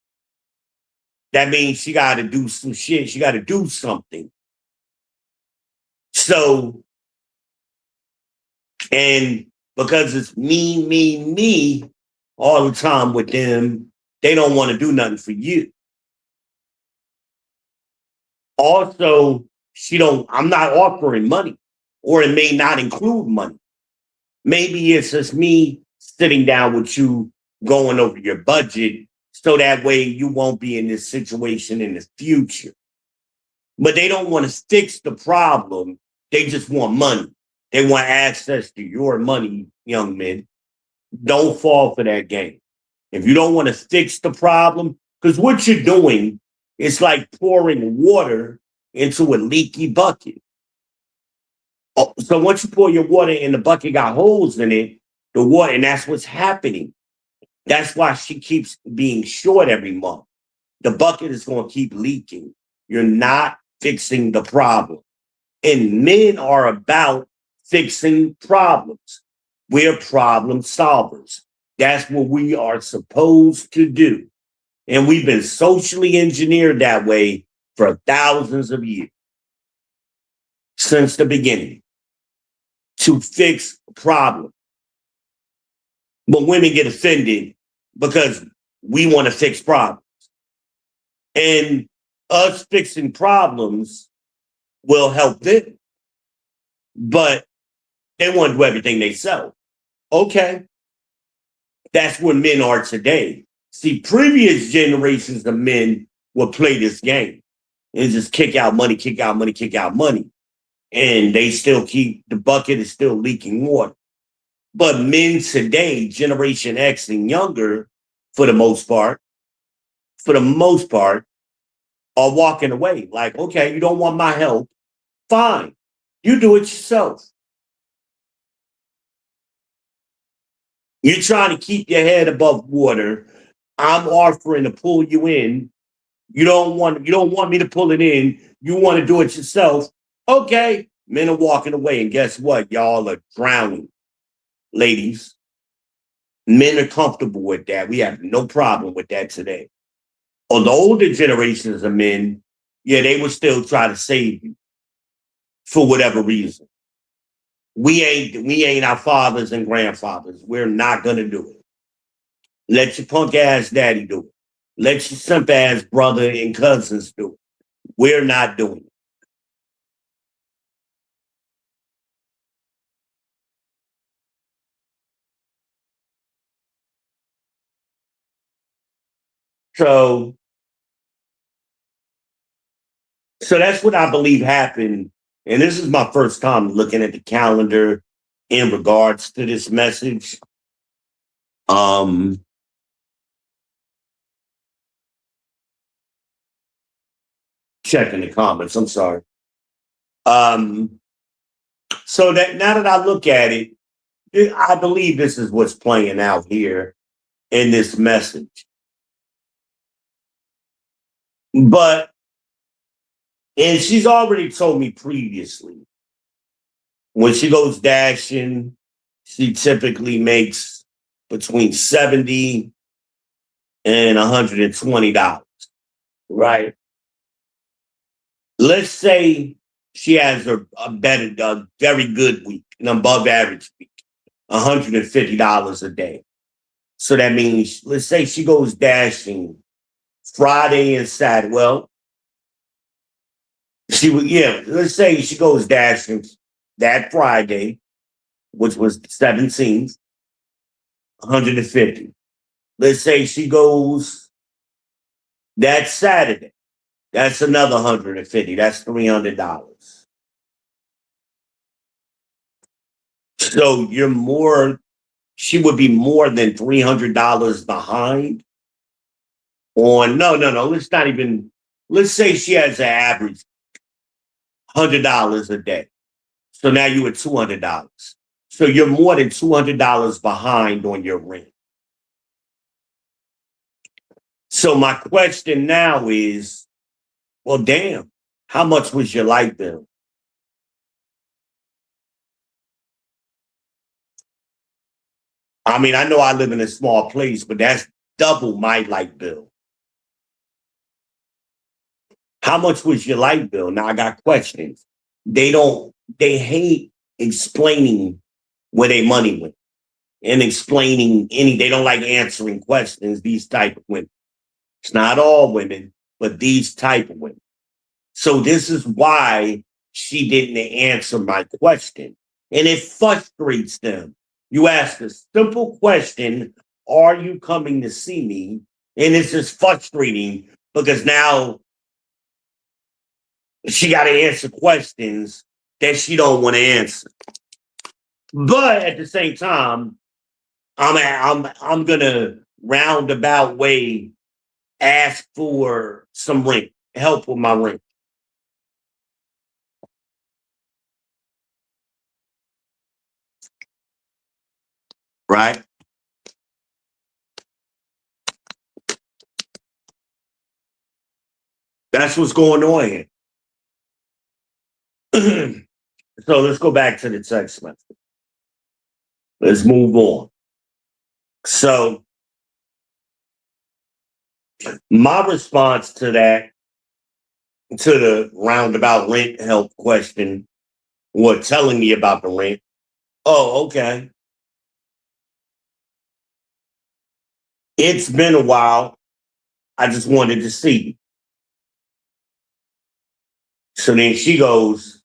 S1: that means she got to do some shit. She got to do something. So, and because it's me all the time with them, they don't want to do nothing for you. Also, I'm not offering money, or it may not include money. Maybe it's just me sitting down with you, going over your budget, so that way you won't be in this situation in the future. But they don't want to fix the problem. They just want money. They want access to your money, young men. Don't fall for that game. If you don't want to fix the problem, because what you're doing is like pouring water into a leaky bucket. Oh, so once you pour your water and the bucket got holes in it, the water, and that's what's happening. That's why she keeps being short every month. The bucket is going to keep leaking. You're not fixing the problem. And men are about fixing problems. We're problem solvers. That's what we are supposed to do. And we've been socially engineered that way for thousands of years, since the beginning, to fix problems. But women get offended because we want to fix problems. And us fixing problems will help them. But they want to do everything themselves. Okay. That's where men are today. See, previous generations of men would play this game and just kick out money, kick out money, kick out money. And they still keep, the bucket is still leaking water. But men today, Generation X and younger, for the most part, are walking away. Like, okay, you don't want my help. Fine. You do it yourself. You're trying to keep your head above water. I'm offering to pull you in. You don't want me to pull it in. You want to do it yourself. Okay. Men are walking away. And guess what? Y'all are drowning. Ladies, men are comfortable with that. We have no problem with that today. Or the older generations of men, yeah, they would still try to save you for whatever reason. We ain't our fathers and grandfathers. We're not gonna do it. Let your punk ass daddy do it. Let your simp ass brother and cousins do it. We're not doing it. So that's what I believe happened. And this is my first time looking at the calendar in regards to this message. Checking the comments. I'm sorry. So that now that I look at it, I believe this is what's playing out here in this message. But, and she's already told me previously, when she goes dashing, she typically makes between $70 and $120, right? Let's say she has a very good week, an above average week, $150 a day. So that means, let's say she goes dashing Friday and Saturday. Well, let's say she goes dashing that Friday, which was the 17th, 150. Let's say she goes that Saturday. That's another 150. That's $300. So she would be more than $300 behind on, no. Let's say she has an average $100 a day. So now you at $200. So you're more than $200 behind on your rent. So my question now is, well, damn, how much was your light bill? I mean, I know I live in a small place, but that's double my light bill. How much was your light bill? Now I got questions. They hate explaining where their money went and explaining they don't like answering questions, these type of women. It's not all women, but these type of women. So this is why she didn't answer my question. And it frustrates them. You ask a simple question, are you coming to see me? And it's just frustrating because now she got to answer questions that she don't want to answer. But at the same time, I'm gonna roundabout way ask for some rent, help with my rent. Right? That's what's going on here. So let's go back to the text message. Let's move on. So my response to that, to the roundabout rent help question, was telling me about the rent. Oh, okay. It's been a while. I just wanted to see you. So then she goes,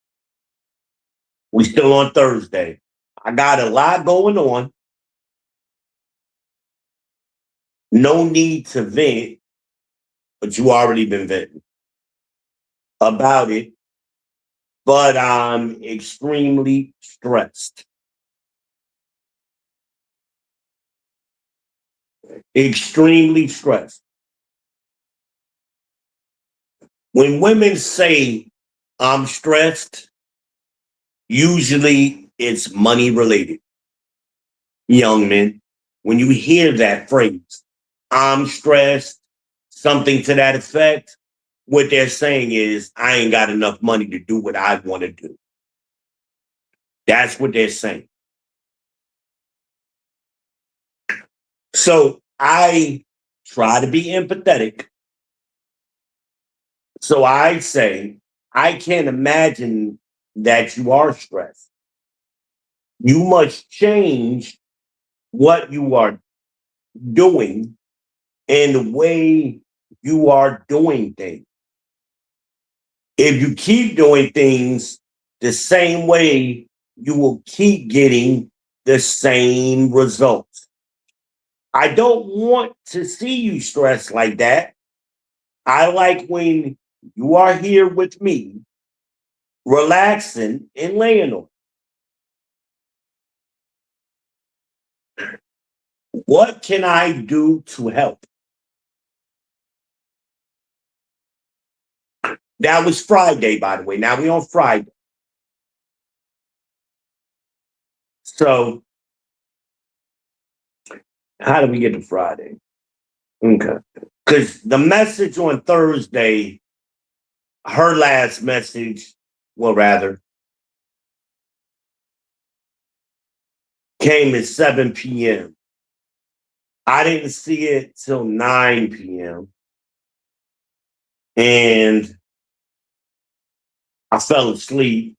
S1: we still on Thursday. I got a lot going on. No need to vent, but you already been venting about it. But I'm extremely stressed. Extremely stressed. When women say I'm stressed, usually it's money related. Young men, when you hear that phrase, I'm stressed, something to that effect, what they're saying is, I ain't got enough money to do what I want to do. That's what they're saying. So I try to be empathetic. So I say, I can't imagine that you are stressed. You must change what you are doing and the way you are doing things. If you keep doing things the same way, you will keep getting the same results. I don't want to see you stressed like that. I like when you are here with me, relaxing and laying on. What can I do to help? That was Friday, by the way. Now we on Friday. So how do we get to Friday? Okay. Because the message on Thursday, her last message, well, rather, came at 7 p.m. I didn't see it till 9 p.m. And I fell asleep.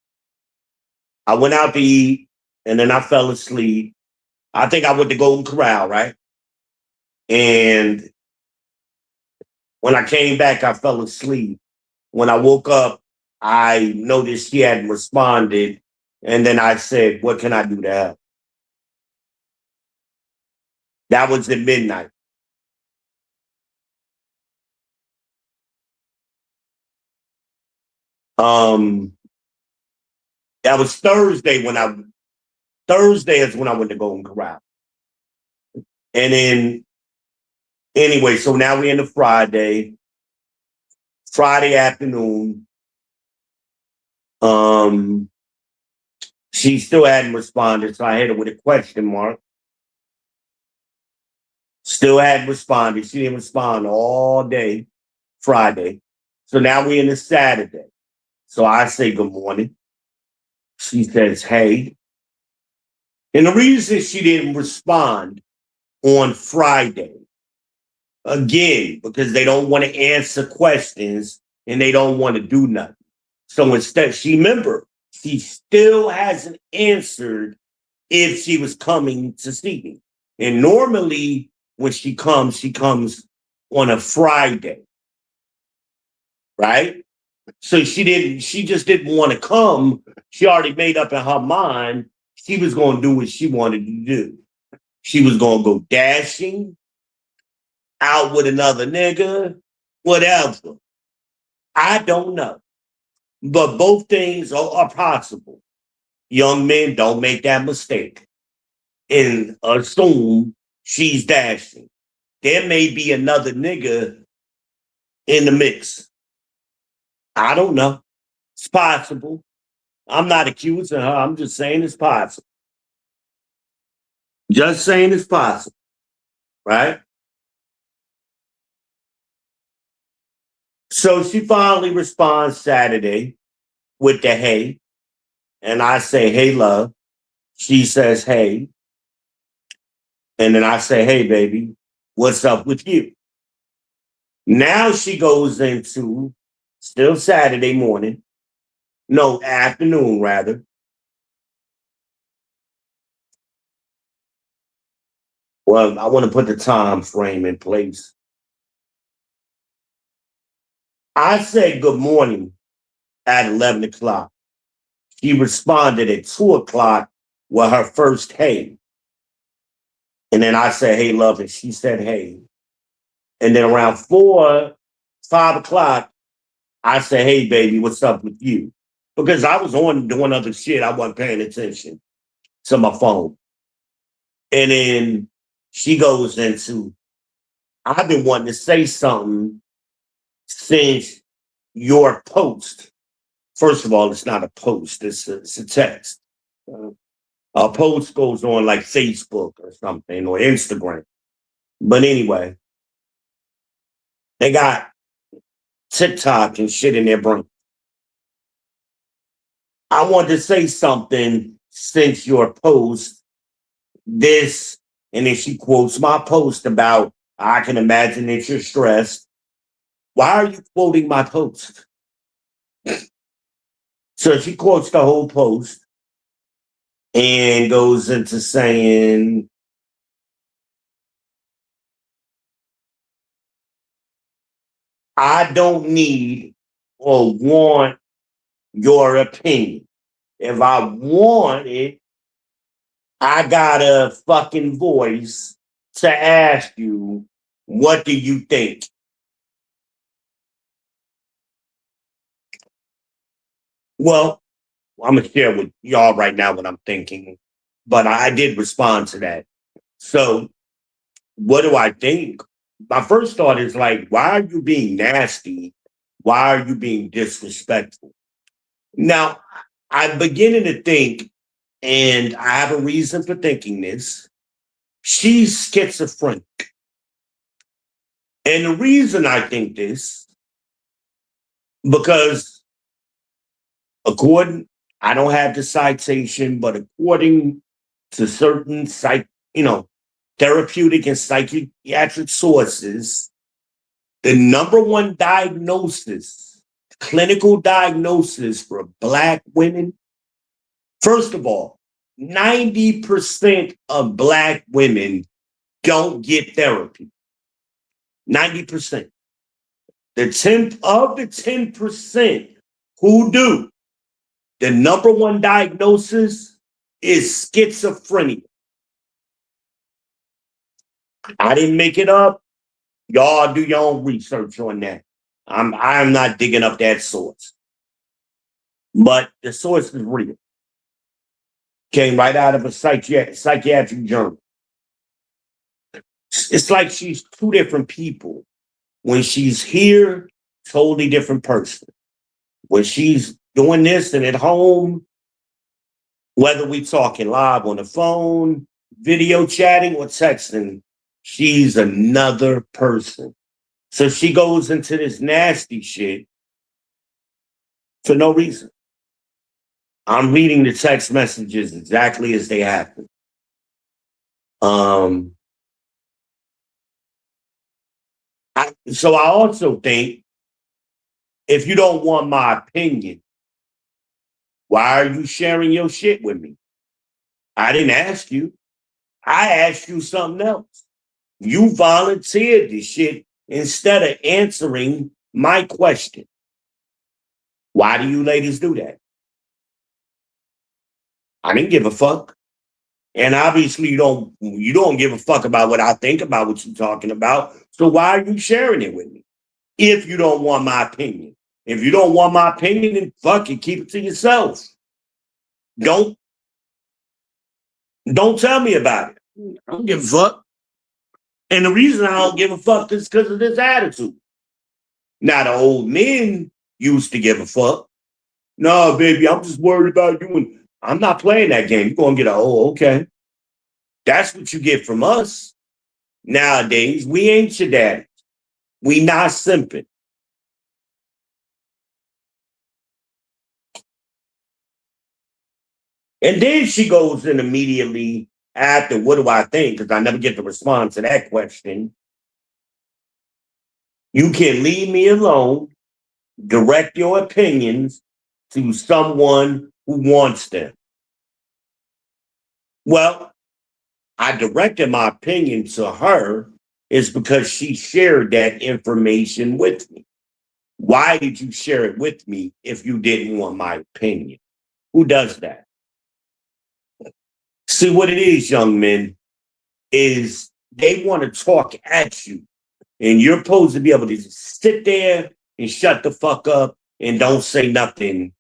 S1: I went out to eat and then I fell asleep. I think I went to Golden Corral, right? And when I came back, I fell asleep. When I woke up, I noticed she hadn't responded. And then I said, what can I do to help? That was at midnight. Um, that was Thursday is when I went to Golden Corral. And then anyway, so now we're in the Friday afternoon. She still hadn't responded, so I hit her with a question mark. Still hadn't responded. She didn't respond all day Friday. So now we're in the Saturday. So I say good morning. She says, hey. And the reason she didn't respond on Friday, again, because they don't want to answer questions and they don't want to do nothing. So instead, she still hasn't answered if she was coming to see me. And normally when she comes on a Friday, right? So she just didn't want to come. She already made up in her mind she was going to do what she wanted to do. She was going to go dashing, out with another nigga, whatever. I don't know. But both things are possible. Young men, don't make that mistake and assume she's dashing. There may be another nigga in the mix. I don't know. It's possible. I'm not accusing her. I'm just saying it's possible. Just saying it's possible, right? So she finally responds Saturday with the hey. And I say, hey, love. She says, hey. And then I say, hey, baby, what's up with you? Now she goes into, still Saturday morning, no, afternoon rather. Well, I want to put the time frame in place. I said good morning at 11 o'clock. She responded at 2 o'clock with her first hey. And then I said, hey, love, and she said, hey. And then around 5 o'clock, I said, hey, baby, what's up with you? Because I was on doing other shit. I wasn't paying attention to my phone. And then she goes into, I've been wanting to say something since your post. First of all, it's not a post, it's a text. A post goes on like Facebook or something or Instagram. But anyway, they got TikTok and shit in their brain. I want to say something since your post, this, and then she quotes my post about, I can imagine that you're stressed. Why are you quoting my post? So she quotes the whole post and goes into saying, I don't need or want your opinion. If I want it, I got a fucking voice to ask you, what do you think? Well, I'm going to share with y'all right now what I'm thinking, but I did respond to that. So, what do I think? My first thought is like, why are you being nasty? Why are you being disrespectful? Now, I'm beginning to think, and I have a reason for thinking this. She's schizophrenic. And the reason I think this, because according, I don't have the citation, but according to certain therapeutic and psychiatric sources, the number one diagnosis, clinical diagnosis for Black women, first of all, 90% of Black women don't get therapy. 90%. The 10% who do, the number one diagnosis is schizophrenia. I didn't make it up. Y'all do your own research on that. I'm not digging up that source. But the source is real. Came right out of a psychiatric journal. It's like she's two different people. When she's here, totally different person. When she's doing this and at home, whether we talking live on the phone, video chatting, or texting, she's another person. So she goes into this nasty shit for no reason. I'm reading the text messages exactly as they happen. So I also think, if you don't want my opinion, why are you sharing your shit with me? I didn't ask you. I asked you something else. You volunteered this shit instead of answering my question. Why do you ladies do that? I didn't give a fuck. And obviously you don't give a fuck about what I think about what you're talking about. So why are you sharing it with me? If you don't want my opinion. If you don't want my opinion, then fuck it, keep it to yourself. Don't tell me about it. I don't give a fuck. And the reason I don't give a fuck is because of this attitude. Now, the old men used to give a fuck. No, baby, I'm just worried about you. And I'm not playing that game. You're going to get okay. That's what you get from us. Nowadays, we ain't your daddy. We not simping. And then she goes in immediately after what do I think, because I never get the response to that question, you can leave me alone, direct your opinions to someone who wants them. Well, I directed my opinion to her is because she shared that information with me. Why did you share it with me if you didn't want my opinion? Who does that? See, what it is, young men, is they want to talk at you. And you're supposed to be able to just sit there and shut the fuck up and don't say nothing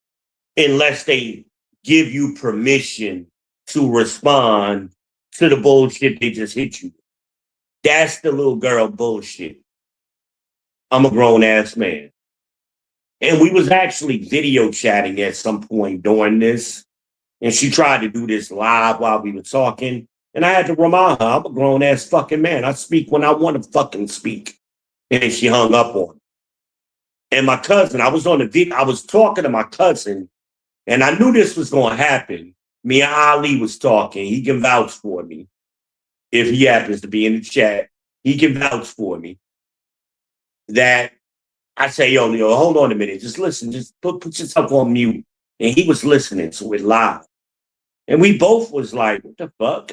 S1: unless they give you permission to respond to the bullshit they just hit you. That's the little girl bullshit. I'm a grown ass man. And we was actually video chatting at some point during this. And she tried to do this live while we were talking. And I had to remind her, I'm a grown ass fucking man. I speak when I want to fucking speak. And then she hung up on me. And my cousin, I was on the video, I was talking to my cousin, and I knew this was going to happen. Me and Ali was talking. He can vouch for me. If he happens to be in the chat, he can vouch for me. That I say, yo, hold on a minute. Just listen. Just put yourself on mute. And he was listening to it live. And we both was like, what the fuck?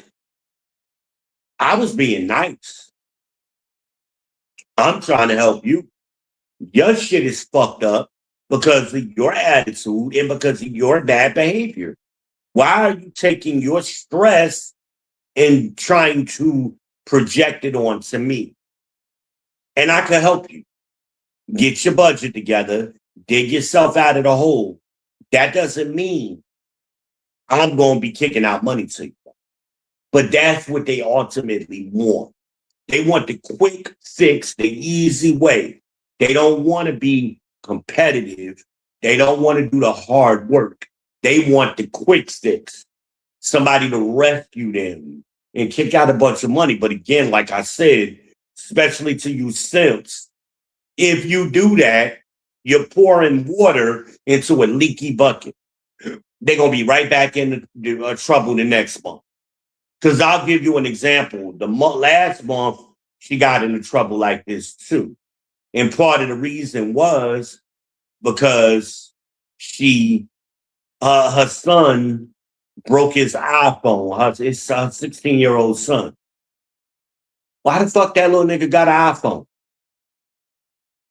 S1: I was being nice. I'm trying to help you. Your shit is fucked up because of your attitude and because of your bad behavior. Why are you taking your stress and trying to project it onto me? And I can help you. Get your budget together, dig yourself out of the hole. That doesn't mean I'm going to be kicking out money to you. But that's what they ultimately want. They want the quick fix, the easy way. They don't want to be competitive. They don't want to do the hard work. They want the quick fix. Somebody to rescue them and kick out a bunch of money. But again, like I said, especially to you simps, if you do that, you're pouring water into a leaky bucket. They're going to be right back in the trouble the next month. Because I'll give you an example. Last month, she got into trouble like this too. And part of the reason was because her son broke his iPhone, his 16-year-old son. Why the fuck that little nigga got an iPhone?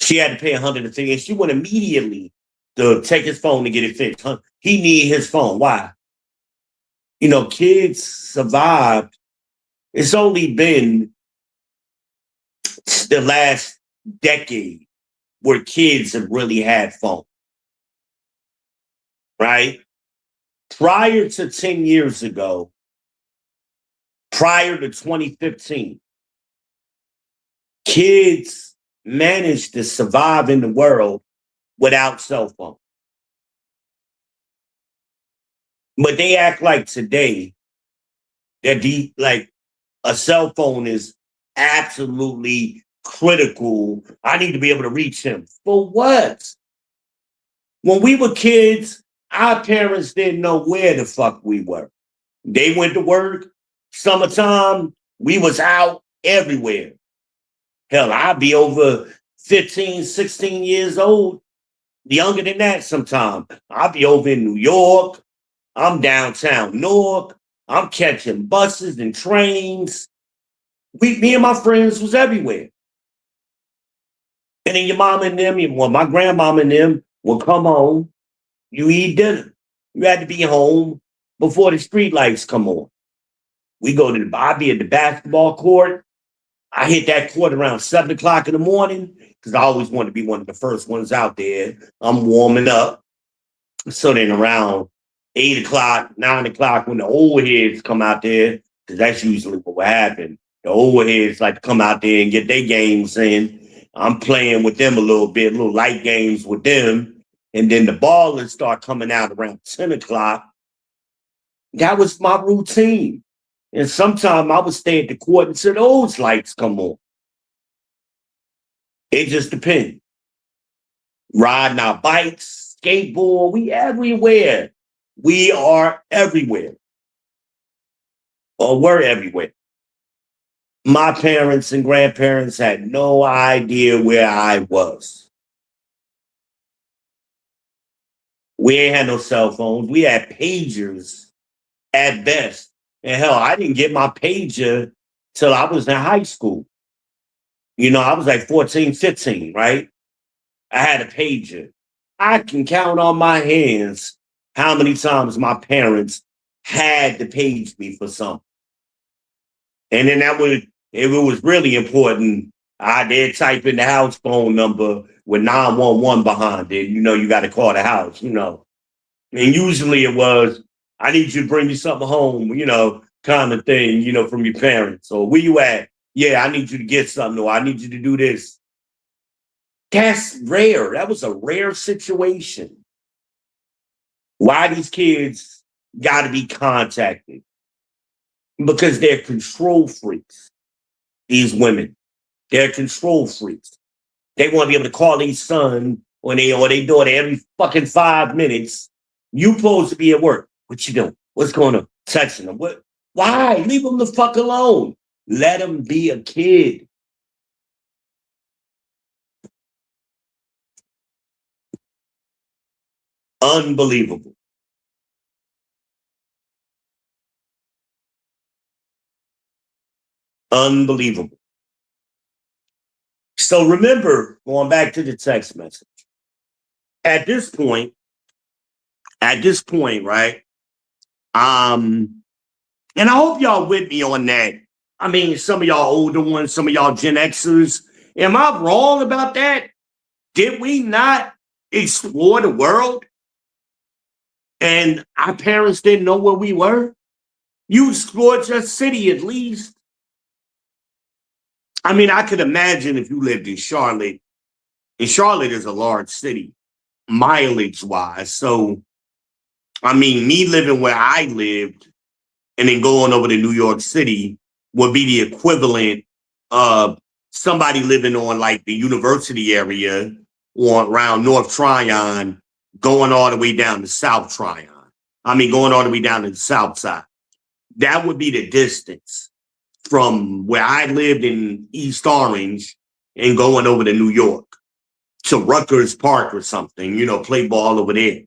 S1: She had to pay $150, and she went immediately to take his phone to get it fixed. He need his phone. Why? You know, kids survived. It's only been the last decade where kids have really had phones, right? Prior to 10 years ago, prior to 2015, kids managed to survive in the world without cell phones. But they act like today that like a cell phone is absolutely critical. I need to be able to reach him. For what? When we were kids, our parents didn't know where the fuck we were. They went to work. Summertime, we was out everywhere. Hell, I'd be over 15, 16 years old. Younger than that sometime. I'll be over in New York. I'm downtown Newark. I'm catching buses and trains. Me and my friends was everywhere. And then your mom and them, my grandmom and them will come home. You eat dinner. You had to be home before the street lights come on. We go to I'll be at the basketball court. I hit that court around 7 o'clock in the morning because I always want to be one of the first ones out there. I'm warming up. So then around 8 o'clock, 9 o'clock, when the old heads come out there, because that's usually what will happen. The old heads like to come out there and get their games in. I'm playing with them a little bit, little light games with them. And then the ballers start coming out around 10 o'clock. That was my routine. And sometimes I would stay at the court until those lights come on. It just depends. Riding our bikes, skateboard, we everywhere. We are everywhere. or were everywhere. My parents and grandparents had no idea where I was. We ain't had no cell phones. We had pagers at best. And hell, I didn't get my pager till I was in high school. You know, I was like 14, 15, right? I had a pager. I can count on my hands how many times my parents had to page me for something. And then if it was really important, I did type in the house phone number with 911 behind it. You know, you got to call the house, you know. And usually it was, I need you to bring me something home, you know, kind of thing, you know, from your parents. Or where you at? Yeah, I need you to get something, or I need you to do this. That's rare. That was a rare situation. Why these kids got to be contacted? Because they're control freaks, these women. They're control freaks. They want to be able to call their son or they daughter every fucking 5 minutes. You supposed to be at work. What you doing? What's going on? Texting them. What? Why? Leave them the fuck alone. Let them be a kid. Unbelievable. Unbelievable. So remember, going back to the text message. At this point, right? And I hope y'all with me on that. I mean, some of y'all older ones, some of y'all Gen Xers. Am I wrong about that? Did we not explore the world? And our parents didn't know where we were? You explored your city at least. I mean, I could imagine if you lived in Charlotte. And Charlotte is a large city, mileage wise. So, I mean, me living where I lived and then going over to New York City would be the equivalent of somebody living on like the university area or around North Tryon going all the way down to South Tryon. I mean, going all the way down to the South Side. That would be the distance from where I lived in East Orange and going over to New York to Rutgers Park or something, you know, play ball over there.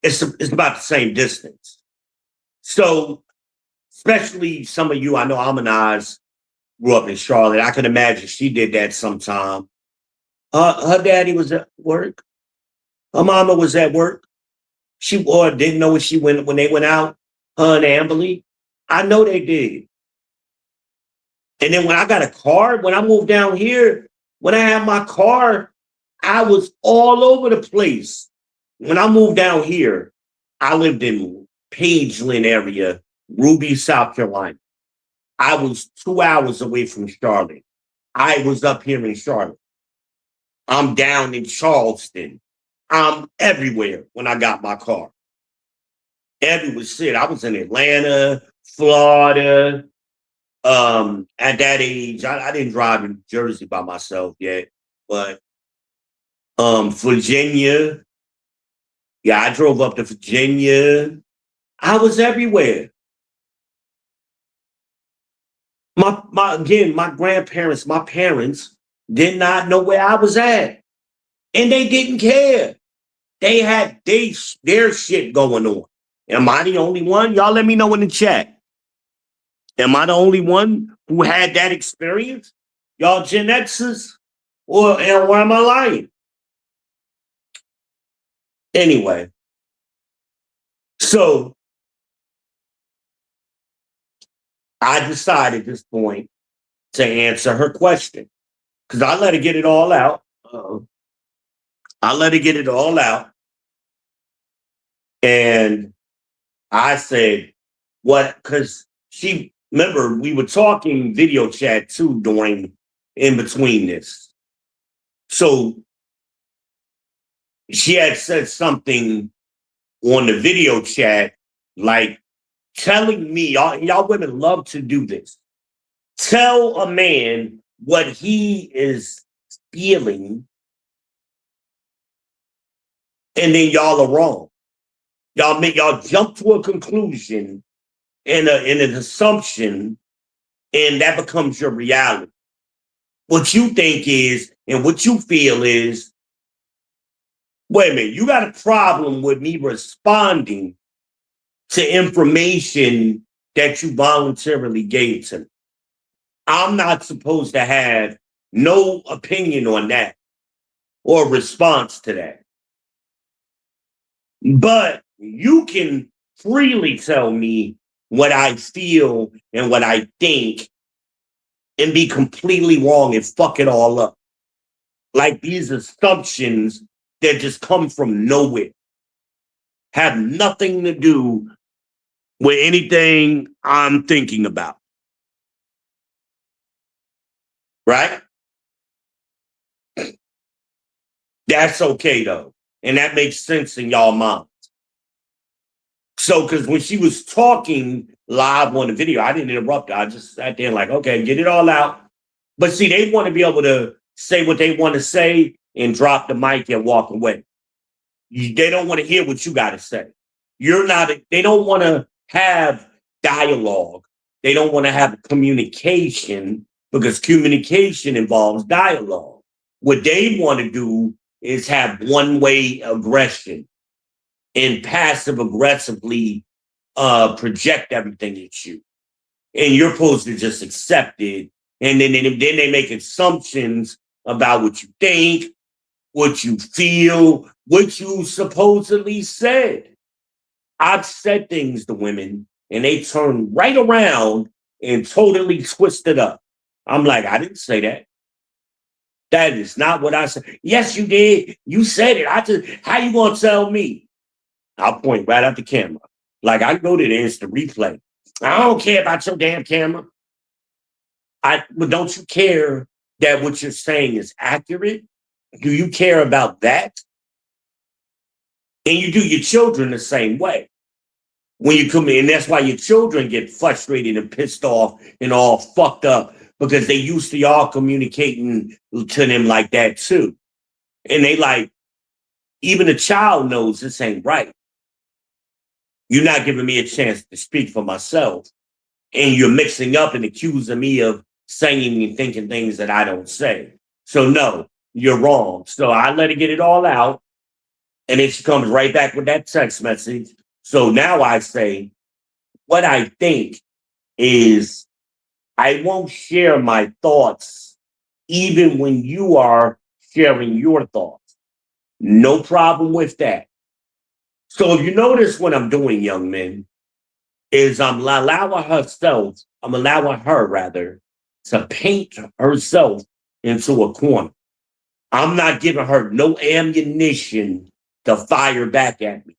S1: It's about the same distance. So, especially some of you, I know Amanaz grew up in Charlotte. I can imagine she did that sometime. Her daddy was at work. Her mama was at work. She or didn't know when they went out. Her and Amberly. I know they did. And then when I got a car, when I moved down here, when I had my car, I was all over the place. When I moved down here, I lived in Pageland area, Ruby, South Carolina. I was 2 hours away from Charlotte. I was up here in Charlotte. I'm down in Charleston. I'm everywhere when I got my car. Everywhere. Shit, I was in Atlanta, Florida. At that age, I didn't drive in Jersey by myself yet, but Virginia. Yeah, I drove up to Virginia. I was everywhere. My grandparents, my parents did not know where I was at. And they didn't care. They had their shit going on. Am I the only one? Y'all let me know in the chat. Am I the only one who had that experience? Y'all Gen Xers? Or am I lying? Anyway, so I decided at this point to answer her question because I let her get it all out. I let her get it all out. And I said, what? Because remember, we were talking video chat too in between this. So she had said something on the video chat, like telling me, y'all women love to do this. Tell a man what he is feeling, and then y'all are wrong. Y'all jump to a conclusion and an assumption, and that becomes your reality. What you think is, and what you feel is, wait a minute, you got a problem with me responding to information that you voluntarily gave to me. I'm not supposed to have no opinion on that or response to that. But you can freely tell me what I feel and what I think and be completely wrong and fuck it all up. Like these assumptions that just come from nowhere, have nothing to do with anything I'm thinking about. Right? That's okay though. And that makes sense in y'all minds. So, because when she was talking live on the video, I didn't interrupt her. I just sat there like, okay, get it all out. But see, they want to be able to say what they want to say and drop the mic and walk away. They don't want to hear what you got to say. They don't want to have dialogue. They don't want to have communication because communication involves dialogue. What they want to do is have one-way aggression and passive aggressively project everything at you. And you're supposed to just accept it. And then they make assumptions about what you think, what you feel, what you supposedly said. I've said things to women and they turn right around and totally twist it up. I'm like, I didn't say that. That is not what I said. Yes, you did. You said it. How you gonna tell me? I'll point right at the camera. Like I go to the instant replay. I don't care about your damn camera. But don't you care that what you're saying is accurate? Do you care about that? And you do your children the same way. When you come in, and that's why your children get frustrated and pissed off and all fucked up because they used to y'all communicating to them like that too. And they like, even a child knows this ain't right. You're not giving me a chance to speak for myself. And you're mixing up and accusing me of saying and thinking things that I don't say. So no, you're wrong. So I let her get it all out. And then she comes right back with that text message. So now I say, what I think is I won't share my thoughts even when you are sharing your thoughts. No problem with that. So if you notice what I'm doing, young men, is I'm allowing her rather, to paint herself into a corner. I'm not giving her no ammunition to fire back at me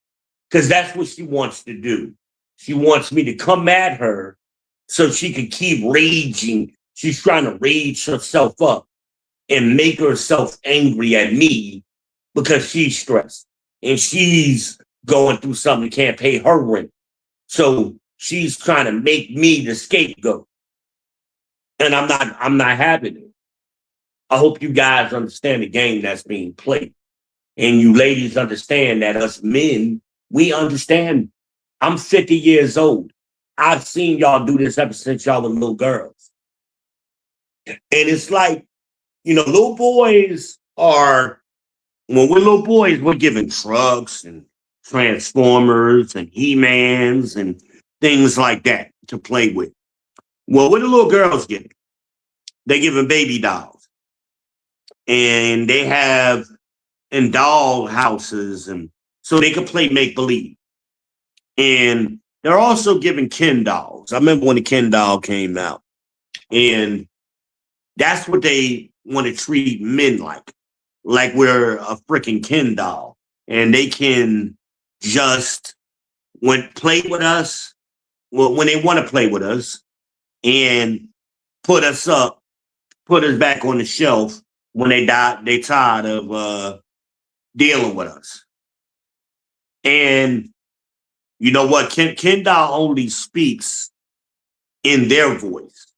S1: because that's what she wants to do. She wants me to come at her so she can keep raging. She's trying to rage herself up and make herself angry at me because she's stressed and she's going through something, can't pay her rent. So she's trying to make me the scapegoat. And I'm not having it. I hope you guys understand the game that's being played. And you ladies understand that us men, we understand. I'm 50 years old. I've seen y'all do this ever since y'all were little girls. And it's like, little boys when we're little boys, we're given trucks and Transformers and He-Mans and things like that to play with. Well, what do little girls get? They give them baby dolls. And they have in doll houses, and so they can play make-believe. And they're also given Ken dolls. I remember when the Ken doll came out. And that's what they want to treat men like we're a freaking Ken doll. And they can just play with us when they want to play with us and put us back on the shelf when they tired of dealing with us. And you know what? Ken doll only speaks in their voice.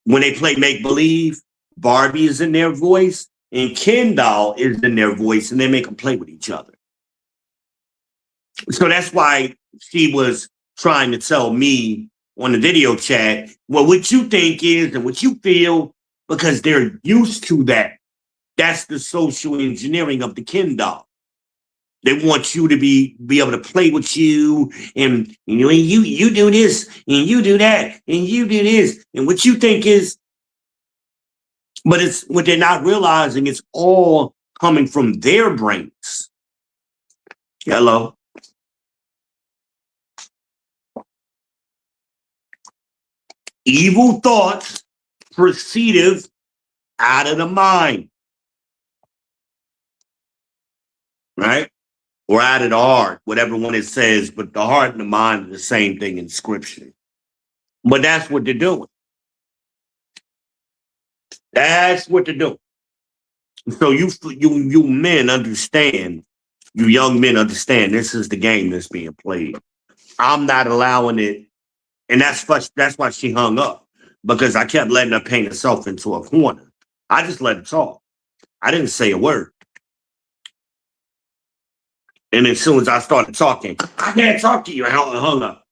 S1: When they play make-believe, Barbie is in their voice and Ken doll is in their voice, and they make them play with each other. So that's why she was trying to tell me on the video chat, well, what you think is and what you feel, because they're used to that. That's the social engineering of the Ken doll. They want you to be able to play with you, and you do this and you do that and you do this and what you think is, but it's what they're not realizing. It's all coming from their brains. Hello. Evil thoughts proceedeth out of the mind, right? Or out of the heart, whatever one it says, but the heart and the mind are the same thing in scripture. But that's what they're doing. That's what they're doing. So you men understand, you young men understand this is the game that's being played. I'm not allowing it, and that's why she hung up, because I kept letting her paint herself into a corner. I just let her talk. I didn't say a word. And as soon as I started talking, I can't talk to you. I hung up.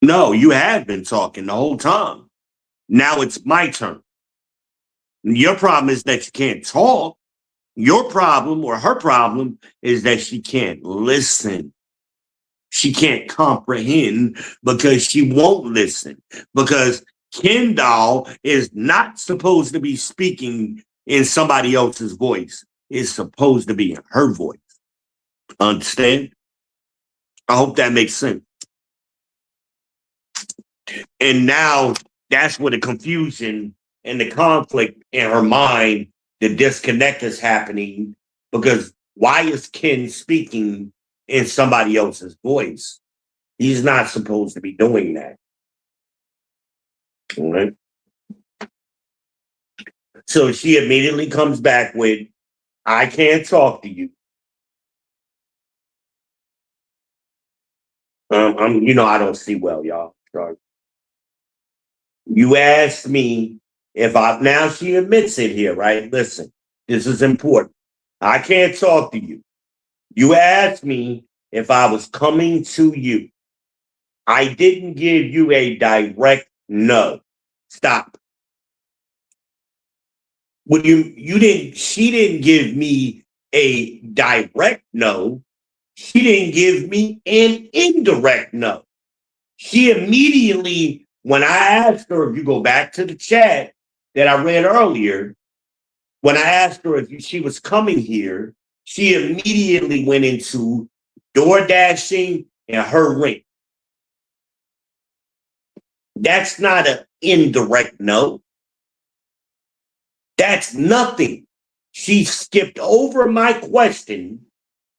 S1: No, you have been talking the whole time. Now it's my turn. Your problem is that you can't talk. Your problem, or her problem, is that she can't listen. She can't comprehend because she won't listen. Because Ken doll is not supposed to be speaking in somebody else's voice. It's supposed to be in her voice. Understand? I hope that makes sense. And now that's where the confusion and the conflict in her mind, the disconnect is happening, because why is Ken speaking in somebody else's voice? He's not supposed to be doing that. All right. So she immediately comes back with, I can't talk to you. I don't see well, y'all. Sorry. You asked me if now she admits it here, right? Listen, this is important. I can't talk to you. You asked me if I was coming to you. I didn't give you a direct no. Stop. She didn't give me a direct no. She didn't give me an indirect no. She immediately, when I asked her, if you go back to the chat that I read earlier, when I asked her if she was coming here, she immediately went into door dashing and her rent. That's not an indirect no. That's nothing. She skipped over my question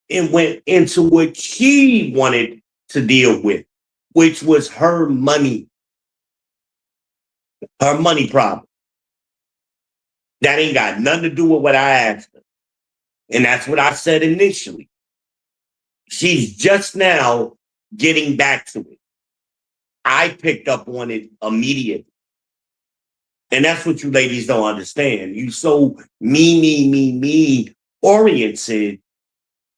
S1: and went into what she wanted to deal with, which was her money problem. That ain't got nothing to do with what I asked her. And that's what I said initially. She's just now getting back to it. I picked up on it immediately. And that's what you ladies don't understand. You so me oriented,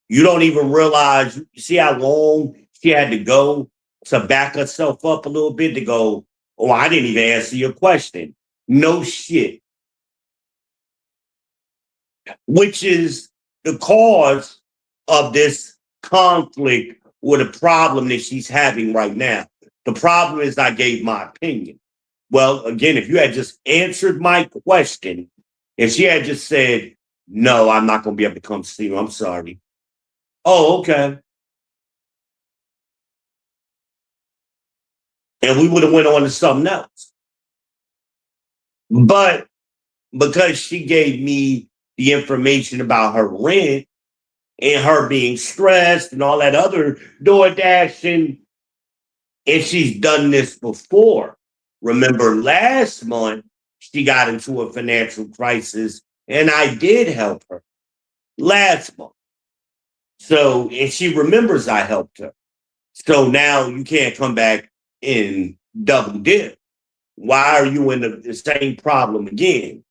S1: you don't even realize, you see how long she had to go to back herself up a little bit to go, oh, I didn't even answer your question. No shit. Which is the cause of this conflict or the problem that she's having right now. The problem is I gave my opinion. Well, again, if you had just answered my question, if she had just said, no, I'm not going to be able to come see you, I'm sorry. Oh, okay. And we would have went on to something else. But because she gave me the information about her rent and her being stressed and all that other door dashing, and she's done this before. Remember last month, she got into a financial crisis and I did help her last month. So, and she remembers I helped her. So now you can't come back and double dip. Why are you in the same problem again?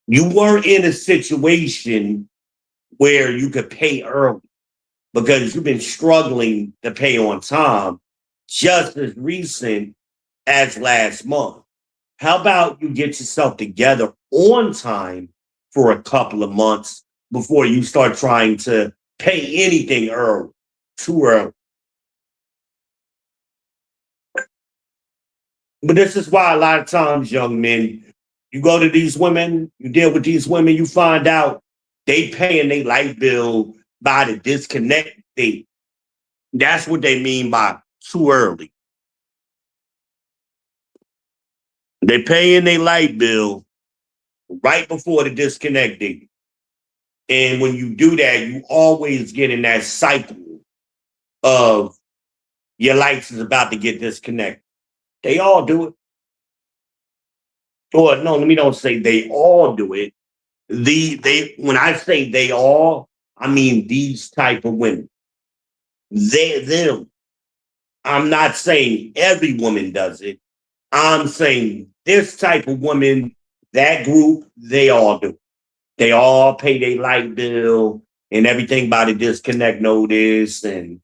S1: You weren't in a situation where you could pay early. because you've been struggling to pay on time just as recent as last month. How about you get yourself together on time for a couple of months before you start trying to pay anything early, too early? But this is why a lot of times, young men, you go to these women, you deal with these women, you find out they paying their light bill by the disconnect date. That's what they mean by too early. They paying their light bill right before the disconnect date. And when you do that, you always get in that cycle of your lights is about to get disconnected. They all do it. Or no, let me don't say they all do it. They when I say they all, I mean these type of women. They them. I'm not saying every woman does it. I'm saying this type of woman, that group, they all do. They all pay their light bill and everything by the disconnect notice, and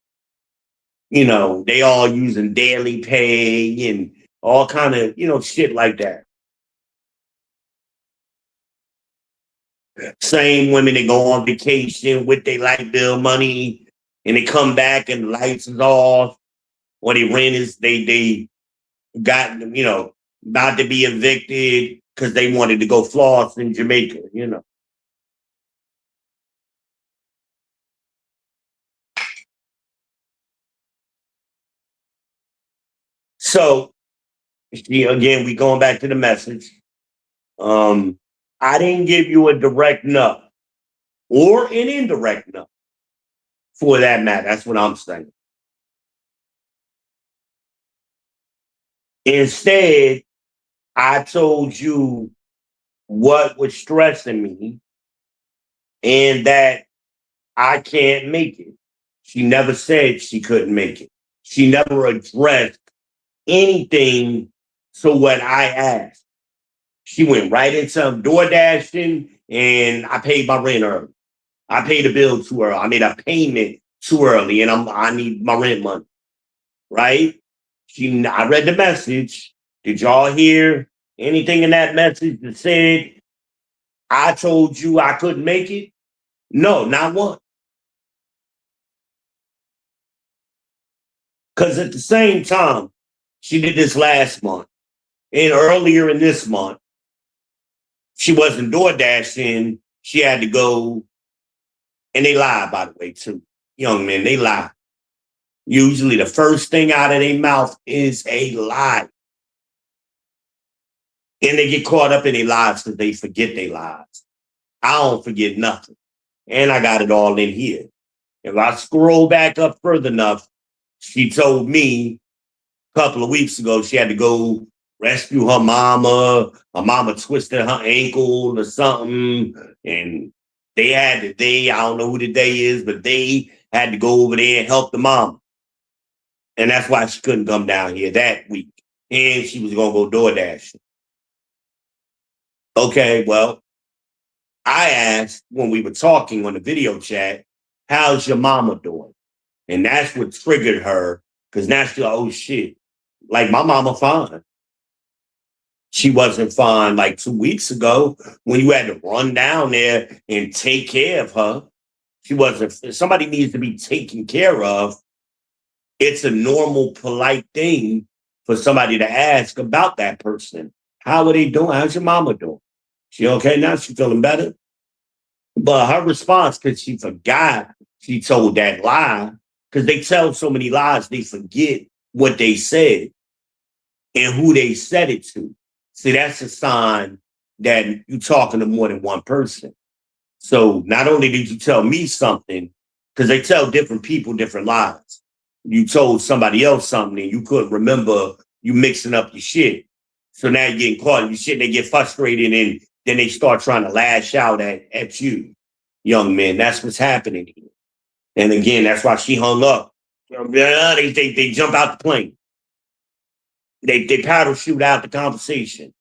S1: they all using daily pay and all kind of shit like that. Same women that go on vacation with their light bill money and they come back and the lights is off, or they rent is they got about to be evicted because they wanted to go floss in Jamaica. So again, we going back to the message. I didn't give you a direct no or an indirect no for that matter. That's what I'm saying. Instead, I told you what was stressing me and that I can't make it. She never said she couldn't make it. She never addressed anything to what I asked. She went right into door dashing, and I paid my rent early. I paid the bill too early. I made a payment too early, and I need my rent money. Right? I read the message. Did y'all hear anything in that message that said I told you I couldn't make it? No, not one. Because at the same time, she did this last month. And earlier in this month, she wasn't door dashing. She had to go, and they lie, by the way, too. Young men, they lie. Usually the first thing out of their mouth is a lie. And they get caught up in their lies because they forget their lies. I don't forget nothing. And I got it all in here. If I scroll back up further enough, she told me a couple of weeks ago she had to go rescue her mama. Her mama twisted her ankle or something. And I don't know who the day is, but they had to go over there and help the mom. And that's why she couldn't come down here that week. And she was going to go door dashing. Okay, well, I asked when we were talking on the video chat, how's your mama doing? And that's what triggered her, because now she's like, oh shit, like my mama fine. She wasn't fine like 2 weeks ago when you had to run down there and take care of her. She wasn't, if somebody needs to be taken care of, it's a normal, polite thing for somebody to ask about that person. How are they doing? How's your mama doing? She okay now? She feeling better? But her response, because she forgot she told that lie, because they tell so many lies, they forget what they said and who they said it to. See, that's a sign that you're talking to more than one person. So not only did you tell me something, because they tell different people different lies. You told somebody else something and you couldn't remember, you mixing up your shit. So now you're getting caught in your shit, they get frustrated and then they start trying to lash out at you, young men. That's what's happening here. And again, that's why she hung up. They jump out the plane. They paddle shoot out the conversation.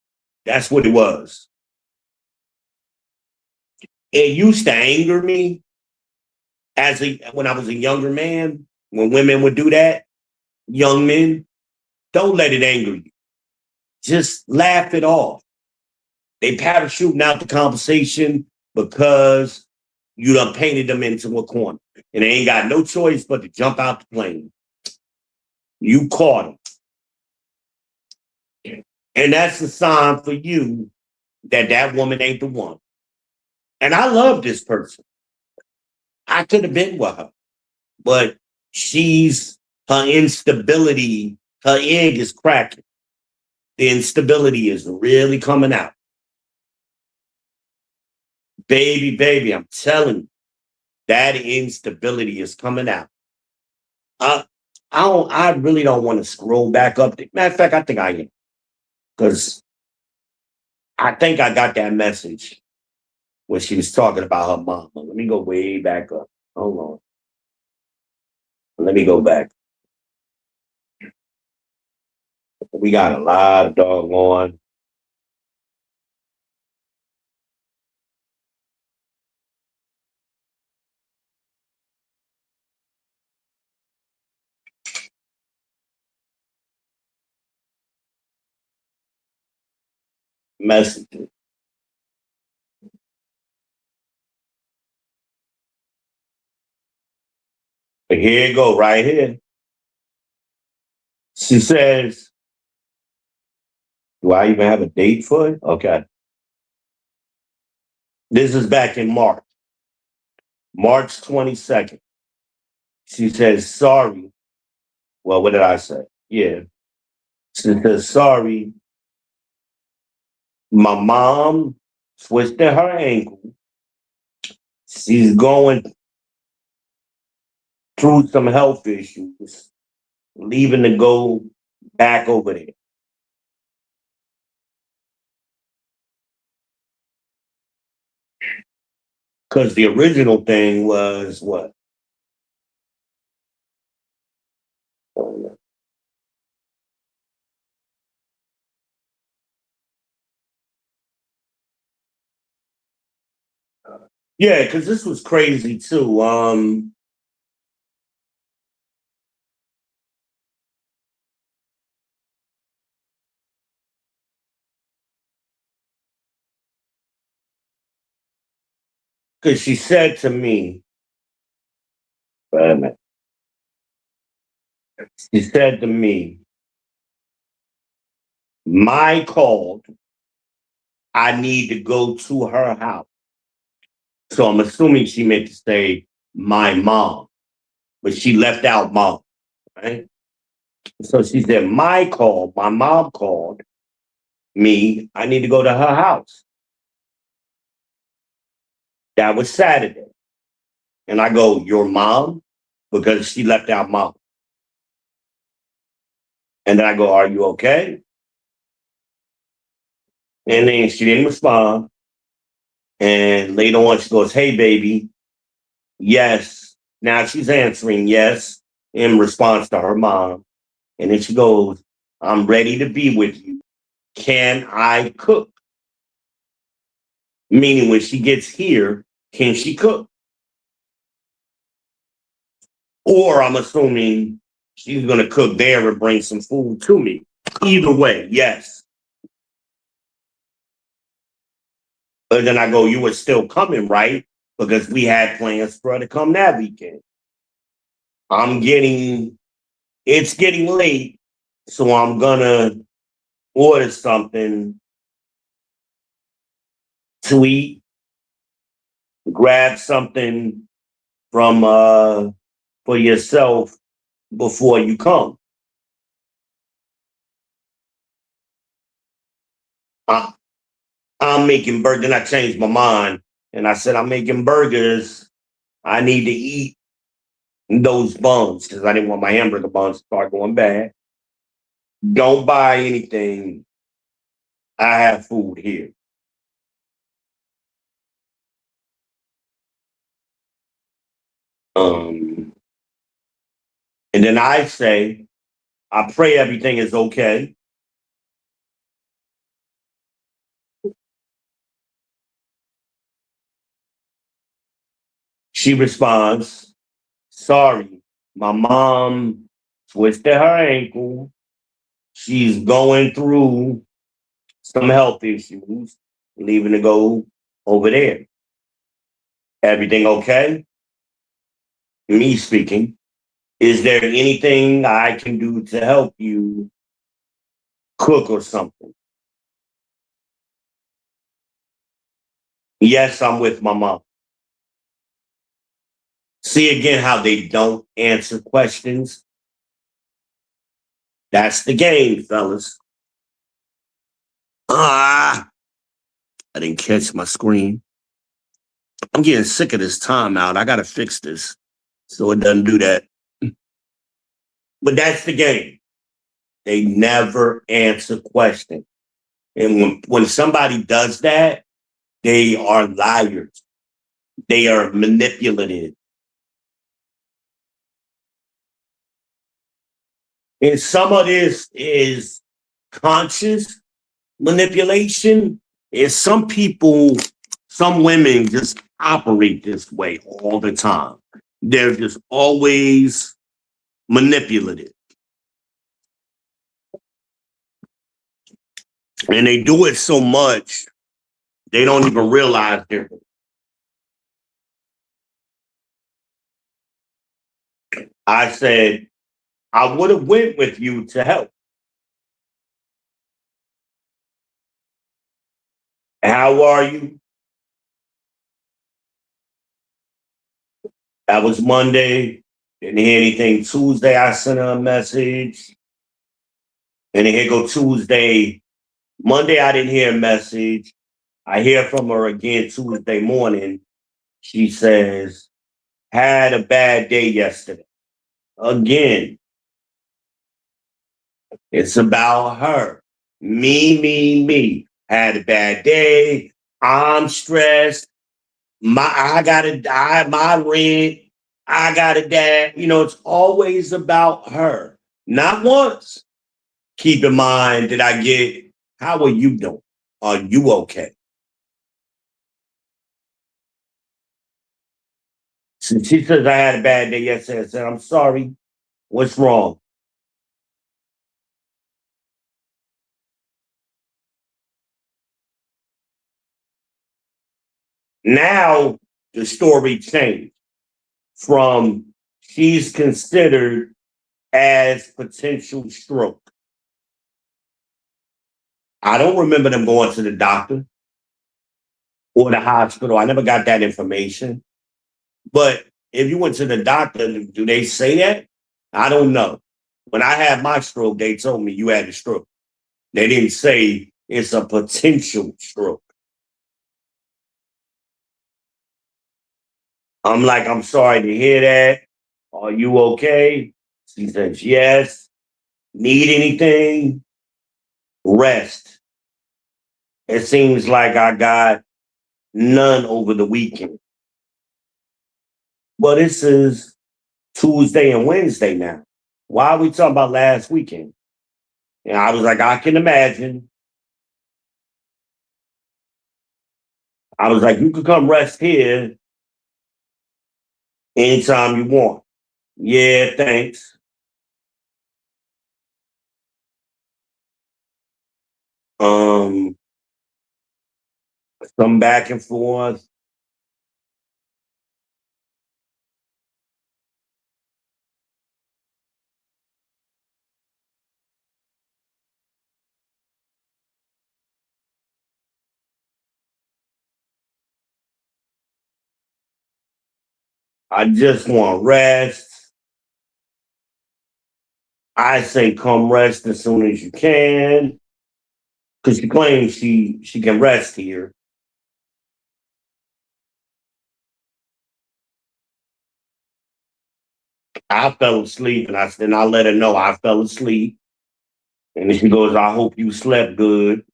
S1: That's what it was. It used to anger me When I was a younger man, when women would do that, young men, don't let it anger you. Just laugh it off. They parachuting out the conversation because you done painted them into a corner. And they ain't got no choice but to jump out the plane. You caught them. And that's a sign for you that that woman ain't the one. And I love this person. I could have been with her, but her instability, her egg is cracking. The instability is really coming out. Baby, I'm telling you, that instability is coming out. I, I really don't want to scroll back up. Matter of fact, I think I am. Because I think I got that message when she was talking about her mama. Let me go way back up. Hold on. Let me go back. We got a lot of doggone messages. But here you go, right here. She says, do I even have a date for it? Okay. This is back in March 22nd. She says, sorry. Well, what did I say? Yeah. She says, sorry. My mom twisted her ankle. She's going through some health issues, leaving to go back over there. Because the original thing was what? Yeah, because this was crazy too. Because she said to me, wait a minute. She said to me, my called, I need to go to her house. So I'm assuming she meant to say my mom, but she left out mom, right? So she said, my mom called me, I need to go to her house. That was Saturday. And I go, your mom? Because she left out mom. And then I go, are you okay? And then she didn't respond. And later on, she goes, hey, baby, yes. Now she's answering yes in response to her mom. And then she goes, I'm ready to be with you. Can I cook? Meaning when she gets here, can she cook? Or I'm assuming she's going to cook there and bring some food to me. Either way, yes. But then I go, you were still coming, right? Because we had plans for her to come that weekend. It's getting late, so I'm gonna order something to eat, grab something from for yourself before you come. I, I'm making burgers. Then I changed my mind and I said, I'm making burgers. I need to eat those buns because I didn't want my hamburger buns to start going bad. Don't buy anything. I have food here. Um, and then I say, I pray everything is okay. She responds, sorry, my mom twisted her ankle. She's going through some health issues, leaving to go over there. Everything okay? Me speaking. Is there anything I can do to help you cook or something? Yes, I'm with my mom. See again how they don't answer questions? That's the game, fellas. Ah, I didn't catch my screen. I'm getting sick of this timeout. I got to fix this so it doesn't do that. But that's the game. They never answer questions. And when somebody does that, they are liars. They are manipulative. And some of this is conscious manipulation. And some people, some women just operate this way all the time. They're just always manipulative. And they do it so much, they don't even realize they're. I said, I would have went with you to help. How are you? That was Monday. Didn't hear anything. Tuesday, I sent her a message. And then here go Tuesday. Monday, I didn't hear a message. I hear from her again Tuesday morning. She says, had a bad day yesterday. Again, it's about her. Me. Had a bad day. I'm stressed. I gotta die, my rent. I gotta die. You know, it's always about her. Not once. Keep in mind that I get, how are you doing? Are you okay? So she says I had a bad day yesterday. I said, I'm sorry. What's wrong? Now the story changed from she's considered as potential stroke. I don't remember them going to the doctor or the hospital. I never got that information. But if you went to the doctor, do they say that? I don't know. When I had my stroke, they told me you had a stroke. They didn't say it's a potential stroke. I'm like, I'm sorry to hear that. Are you okay? She says, yes. Need anything? Rest. It seems like I got none over the weekend. But this is Tuesday and Wednesday now. Why are we talking about last weekend? And I was like, I can imagine. I was like, you can come rest here anytime you want. Yeah, thanks. Um, some back and forth. I just want rest. I say come rest as soon as you can. Because she claims she can rest here. I fell asleep and I let her know I fell asleep. And then she goes, I hope you slept good.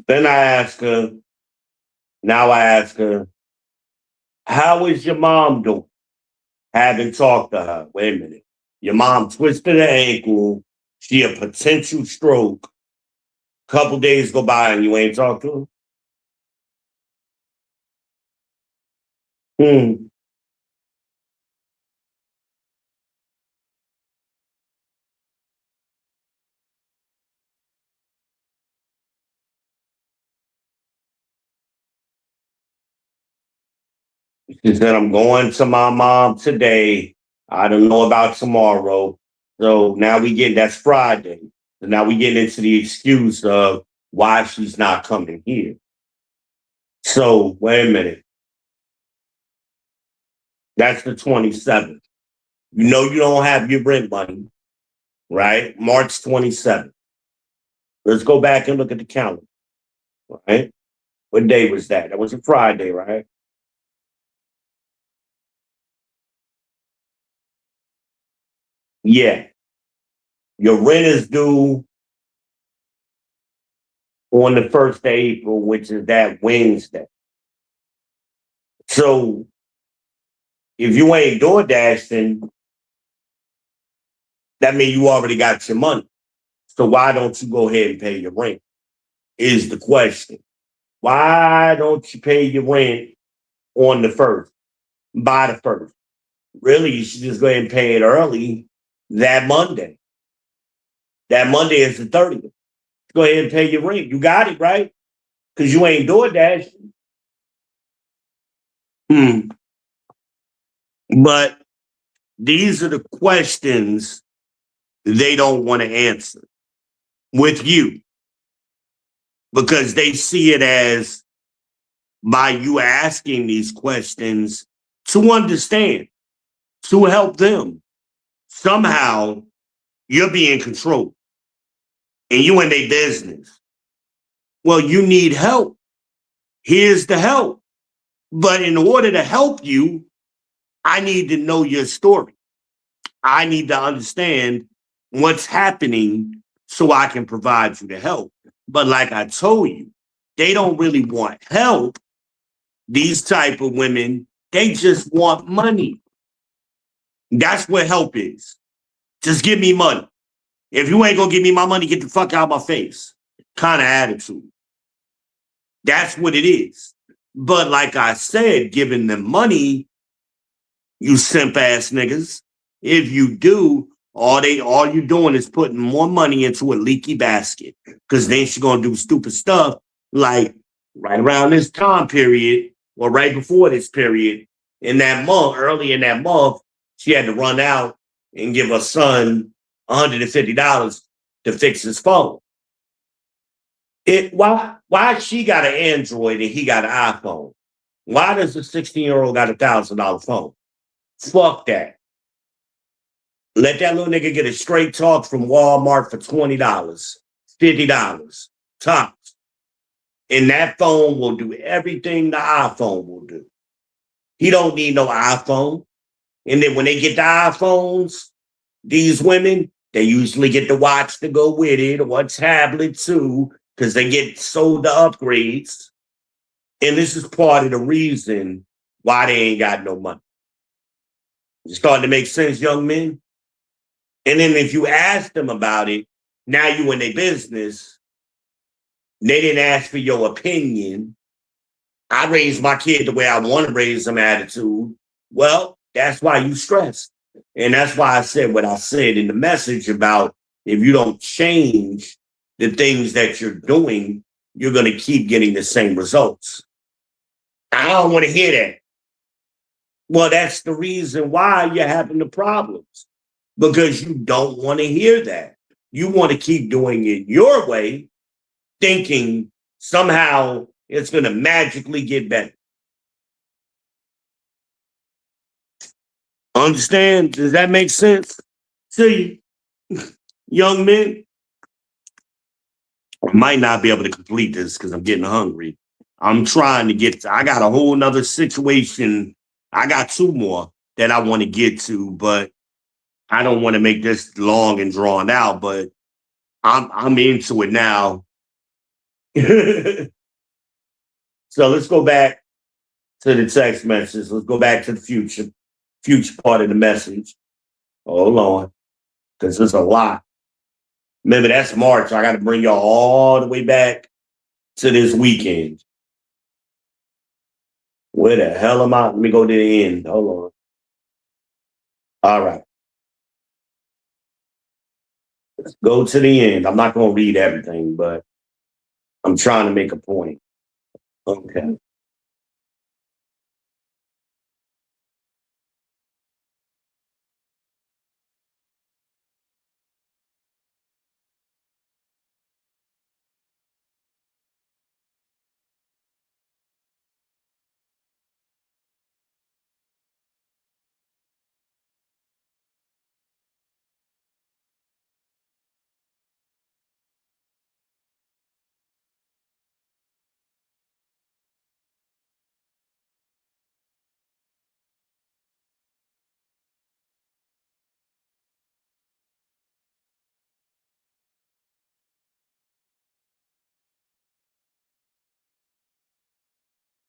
S1: Then now I ask her, how is your mom doing? Haven't talked to her. Wait a minute. Your mom twisted her ankle. She a potential stroke. Couple days go by and you ain't talked to her? She said, I'm going to my mom today. I don't know about tomorrow. So now that's Friday. So now we get into the excuse of why she's not coming here. So wait a minute. That's the 27th. You know you don't have your rent money, right? March 27th. Let's go back and look at the calendar, right? What day was that? That was a Friday, right? Yeah. Your rent is due on the 1st of April, which is that Wednesday. So if you ain't door dashing, that means you already got your money. So why don't you go ahead and pay your rent? Is the question. Why don't you pay your rent on the 1st, by the 1st? Really, you should just go ahead and pay it early that Monday. That Monday is the 30th. Go ahead and pay your rent. You got it, right? Because you ain't door dashing. But these are the questions they don't want to answer with you because they see it as by you asking these questions to understand, to help them. Somehow you're being controlled and you in their business. Well, you need help. Here's the help. But in order to help you, I need to know your story. I need to understand what's happening so I can provide you the help. But like I told you, they don't really want help. These type of women, they just want money. That's what help is. Just give me money. If you ain't gonna give me my money, get the fuck out of my face. Kind of attitude. That's what it is. But like I said, giving them money, you simp ass niggas. If you do, all you doing is putting more money into a leaky basket. Because then she's gonna do stupid stuff like right around this time period or right before this period in that month, early in that month, she had to run out and give her son $150 to fix his phone. Why she got an Android and he got an iPhone? Why does a 16-year-old got $1,000 phone? Fuck that. Let that little nigga get a straight talk from Walmart for $20, $50 tops. And that phone will do everything the iPhone will do. He don't need no iPhone. And then when they get the iPhones, these women, they usually get the watch to go with it or a tablet too, because they get sold the upgrades. And this is part of the reason why they ain't got no money. It's starting to make sense, young men? And then if you ask them about it, now you in their business. They didn't ask for your opinion. I raised my kid the way I want to raise them attitude. Well, that's why you stress. And that's why I said what I said in the message about if you don't change the things that you're doing, you're going to keep getting the same results. I don't want to hear that. Well, that's the reason why you're having the problems, because you don't want to hear that. You want to keep doing it your way, thinking somehow it's going to magically get better. Understand? Does that make sense? See, young men, I might not be able to complete this because I'm getting hungry. I'm trying to I got a whole nother situation. I got two more that I want to get to, but I don't want to make this long and drawn out, but I'm into it now. So let's go back to the text message. Let's go back to the future. future part of the message. Hold on, because there's a lot. Remember, that's March. I got to bring y'all all the way back to this weekend. Where the hell am I? Let me go to the end. Hold on. All right. Let's go to the end. I'm not going to read everything, but I'm trying to make a point. Okay.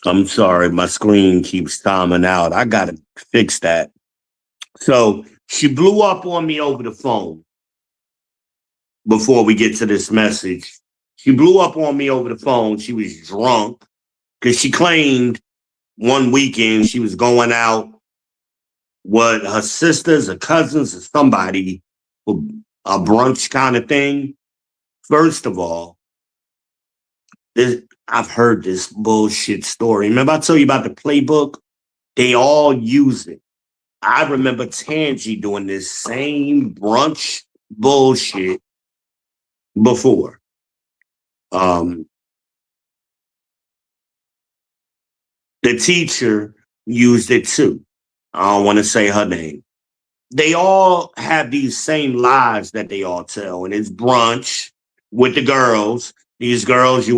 S1: I'm sorry. My screen keeps timing out. I got to fix that. So she blew up on me over the phone before we get to this message. She blew up on me over the phone. She was drunk because she claimed one weekend she was going out with her sisters or cousins or somebody for a brunch kind of thing. First of all, I've heard this bullshit story. Remember I told you about the playbook? They all use it. I remember Tangi doing this same brunch bullshit before. The teacher used it too. I don't want to say her name. They all have these same lies that they all tell, and it's brunch with the girls. These girls they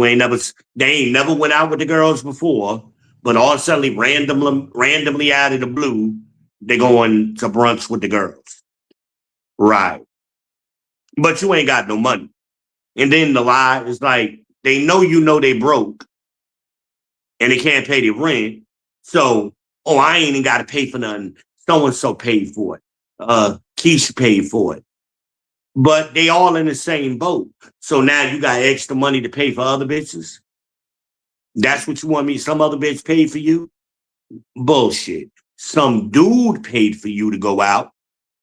S1: ain't never went out with the girls before, but all suddenly randomly out of the blue, they going to brunch with the girls. Right. But you ain't got no money. And then the lie is like, they know they broke and they can't pay their rent. So, oh, I ain't even got to pay for nothing. So-and-so paid for it. Keisha paid for it. But they all in the same boat. So now you got extra money to pay for other bitches? That's what you want me? Some other bitch paid for you? Bullshit. Some dude paid for you to go out.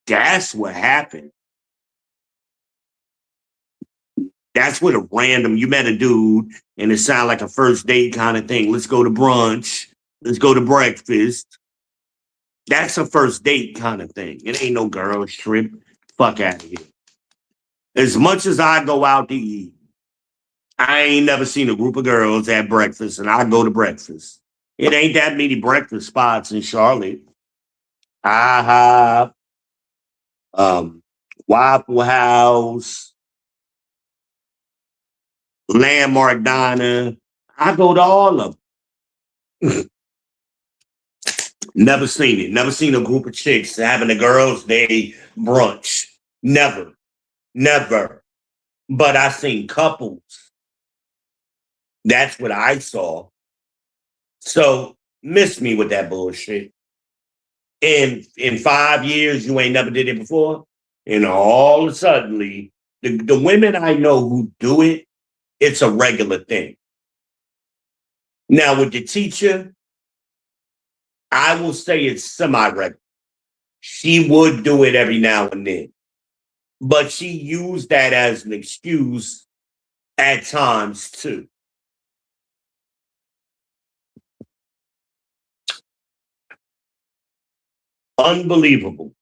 S1: That's what happened. That's what a random, you met a dude and it sounded like a first date kind of thing. Let's go to brunch. Let's go to breakfast. That's a first date kind of thing. It ain't no girls trip. Fuck out of here. As much as I go out to eat, I ain't never seen a group of girls at breakfast and I go to breakfast. It ain't that many breakfast spots in Charlotte. IHOP, Waffle House, Landmark Diner. I go to all of them. Never seen it. Never seen a group of chicks having a girls' day brunch. Never. Never. But I seen couples. That's what I saw. So miss me with that bullshit. In 5 years, you ain't never did it before. And all of a sudden, the women I know who do it, it's a regular thing. Now with the teacher, I will say it's semi-regular. She would do it every now and then. But she used that as an excuse at times too. Unbelievable.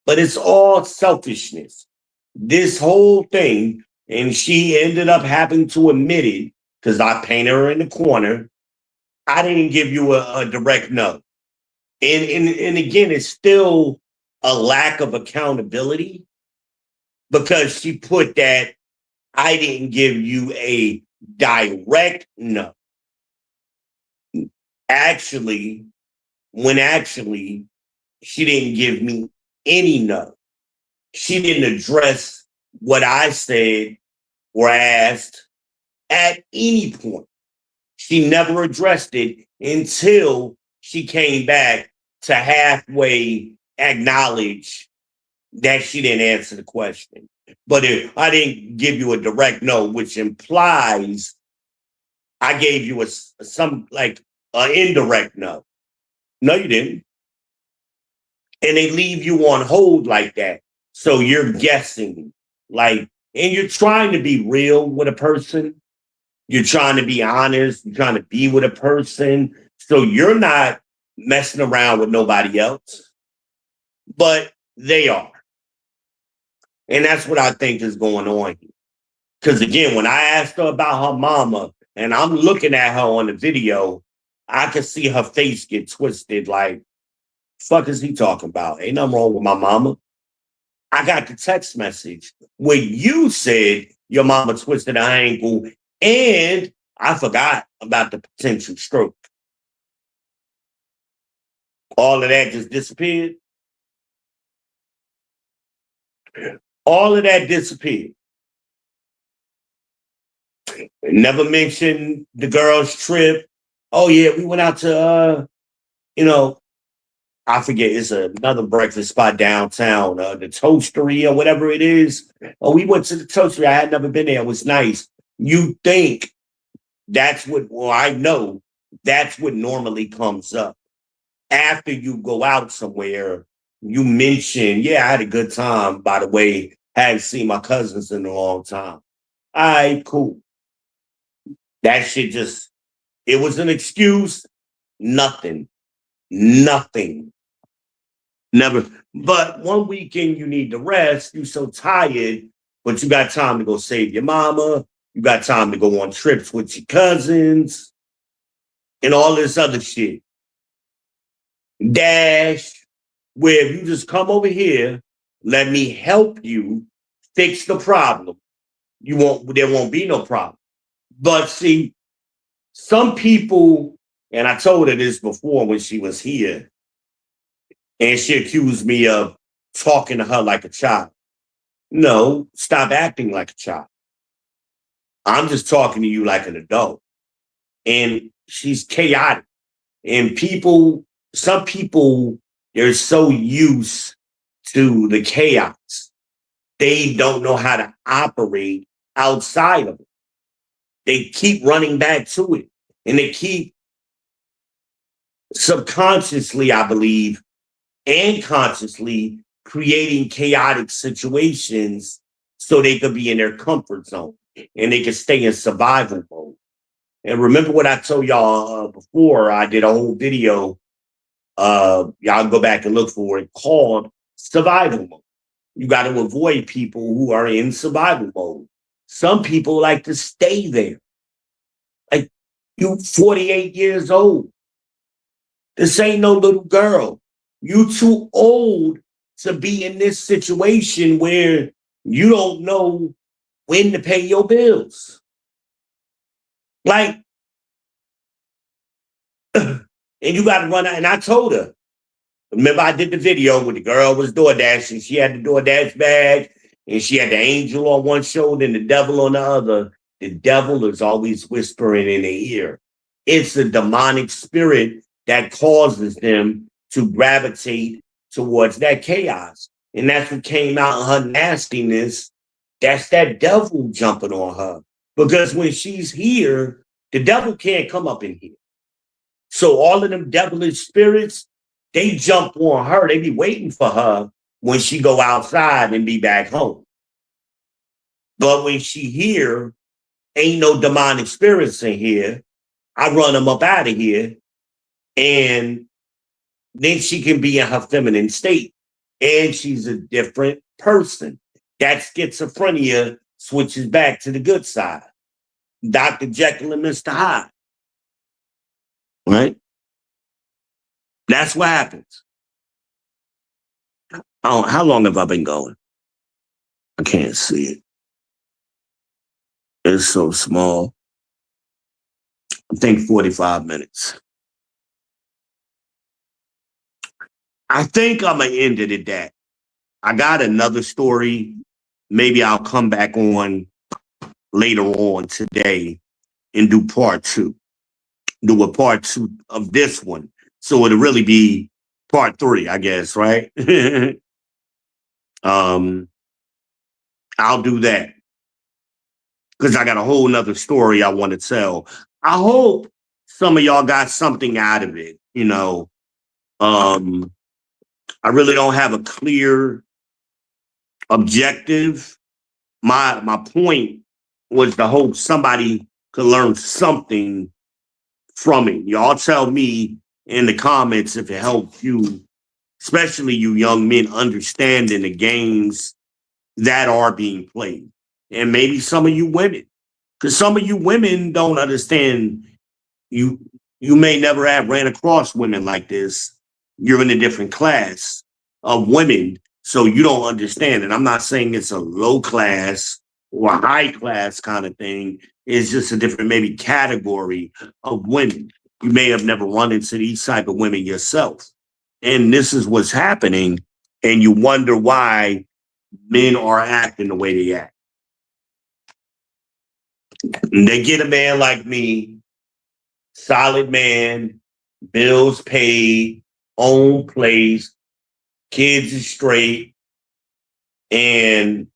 S1: But it's all selfishness. This whole thing, and she ended up having to admit it because I painted her in the corner. I didn't give you a direct no. And again, it's still a lack of accountability because she put that I didn't give you a direct no. Actually, when she didn't give me any no. She didn't address what I said or asked at any point. She never addressed it until she came back to halfway acknowledge that she didn't answer the question. But if I didn't give you a direct no, which implies I gave you some like an indirect no. No, you didn't. And they leave you on hold like that. So you're guessing, like, and you're trying to be real with a person. You're trying to be honest. You're trying to be with a person. So you're not messing around with nobody else, but they are. And that's what I think is going on here. Because again, when I asked her about her mama, and I'm looking at her on the video, I can see her face get twisted like, fuck is he talking about? Ain't nothing wrong with my mama. I got the text message where you said your mama twisted her ankle and I forgot about the potential stroke. All of that just disappeared. All of that disappeared. Never mentioned the girls' trip. Oh yeah, we went out to I forget, it's another breakfast spot downtown, the Toastery or whatever it is. Oh, we went to the Toastery. I had never been there. It was nice. You think that's what, well, I know that's what normally comes up. After you go out somewhere, you mention, yeah, I had a good time. By the way, hadn't seen my cousins in a long time. All right, cool. That shit just, it was an excuse. Nothing. Nothing. Never. But one weekend you need to rest. You're so tired, but you got time to go save your mama. You got time to go on trips with your cousins and all this other shit. Dash, where if you just come over here, let me help you fix the problem. There won't be no problem. But see, some people, and I told her this before when she was here, and she accused me of talking to her like a child. No, stop acting like a child. I'm just talking to you like an adult. And she's chaotic. And some people, they're so used to the chaos. They don't know how to operate outside of it. They keep running back to it. And they keep subconsciously, I believe, and consciously creating chaotic situations so they could be in their comfort zone and they could stay in survival mode. And remember what I told y'all before, I did a whole video, y'all go back and look for it, called survival mode. You got to avoid people who are in survival mode. Some people like to stay there. Like, you 48 years old. This ain't no little girl. You too old to be in this situation where you don't know when to pay your bills. Like, and you got to run out. And I told her, remember I did the video where the girl was DoorDash, she had the DoorDash bag and she had the angel on one shoulder and the devil on the other. The devil is always whispering in their ear. It's a demonic spirit that causes them to gravitate towards that chaos. And that's what came out of her nastiness. That's that devil jumping on her. Because when she's here, the devil can't come up in here. So all of them devilish spirits, they jump on her. They be waiting for her when she go outside and be back home. But when she here, ain't no demonic spirits in here. I run them up out of here. And then she can be in her feminine state. And she's a different person. That schizophrenia switches back to the good side. Dr. Jekyll and Mr. Hyde. Right? That's what happens. Oh, how long have I been going? I can't see it. It's so small. I think 45 minutes. I think I'm going to end it at that. I got another story. Maybe I'll come back on later on today and do part two. Do a part two of this one. So it'll really be Part 3, I guess, right? um, I'll do that because I got a whole nother story I want to tell. I hope some of y'all got something out of it. I really don't have a clear objective. My point was to hope somebody could learn something from it. Y'all tell me in the comments if it helped you, especially you young men, understanding the games that are being played. And maybe some of you women, because some of you women don't understand. You may never have ran across women like this. You're in a different class of women, so you don't understand it. I'm not saying it's a low class or high class kind of thing. It's just a different maybe category of women. You may have never run into these type of women yourself. And this is what's happening. And you wonder why men are acting the way they act. And they get a man like me, solid man, bills paid, own place, kids is straight, and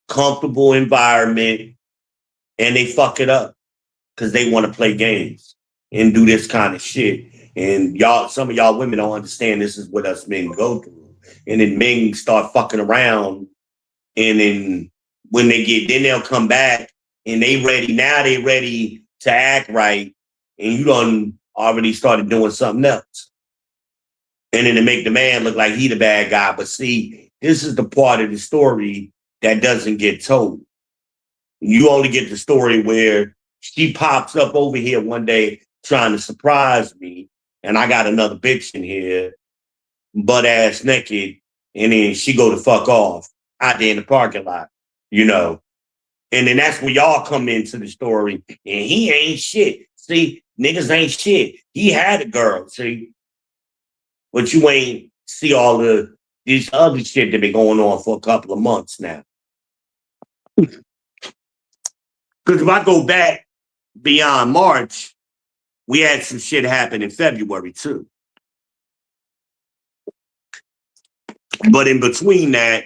S1: comfortable environment, and they fuck it up because they want to play games and do this kind of shit. And y'all, some of y'all women don't understand this is what us men go through. And then men start fucking around, and then when they get, then they'll come back and they ready. Now they ready to act right, and you done already started doing something else. And then to make the man look like he the bad guy. But see, this is the part of the story that doesn't get told. You only get the story where she pops up over here one day trying to surprise me, and I got another bitch in here, butt ass naked, and then she go to fuck off out there in the parking lot, you know. And then that's where y'all come into the story, and he ain't shit. See, niggas ain't shit. He had a girl, see, but you ain't see all the this other shit that been going on for a couple of months now. Because if I go back beyond March, we had some shit happen in February too. But in between that,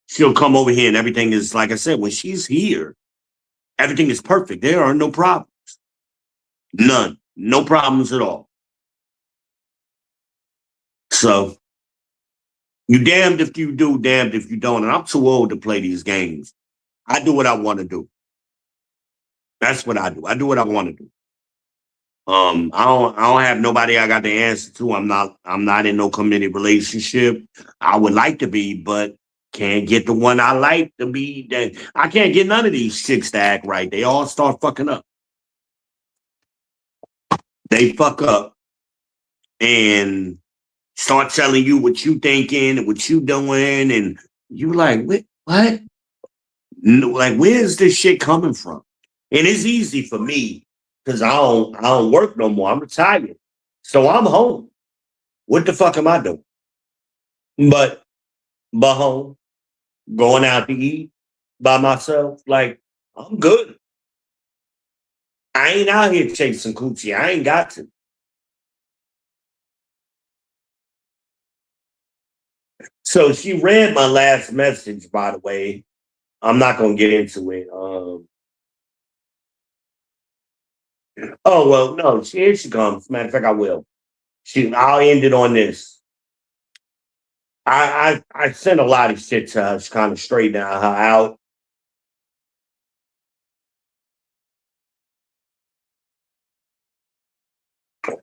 S1: she'll come over here and everything is, like I said, when she's here, everything is perfect. There are no problems. None. No problems at all. So you damned if you do, damned if you don't. And I'm too old to play these games. I do what I want to do. That's what I do. I do what I want to do. I don't have nobody I got the answer to. I'm not in no committed relationship. I would like to be, but can't get the one I like to be. That I can't get none of these chicks to act right. They all start fucking up. They fuck up and start telling you what you thinking and what you doing, and you like, what? No, like, where's this shit coming from? And it's easy for me because I don't work no more. I'm retired. So I'm home. What the fuck am I doing? But home, going out to eat by myself, like, I'm good. I ain't out here chasing coochie. I ain't got to. So she read my last message, by the way. I'm not gonna get into it. Oh well, no, here she comes. Matter of fact, I will. I'll end it on this. I sent a lot of shit to her to kind of straighten her out.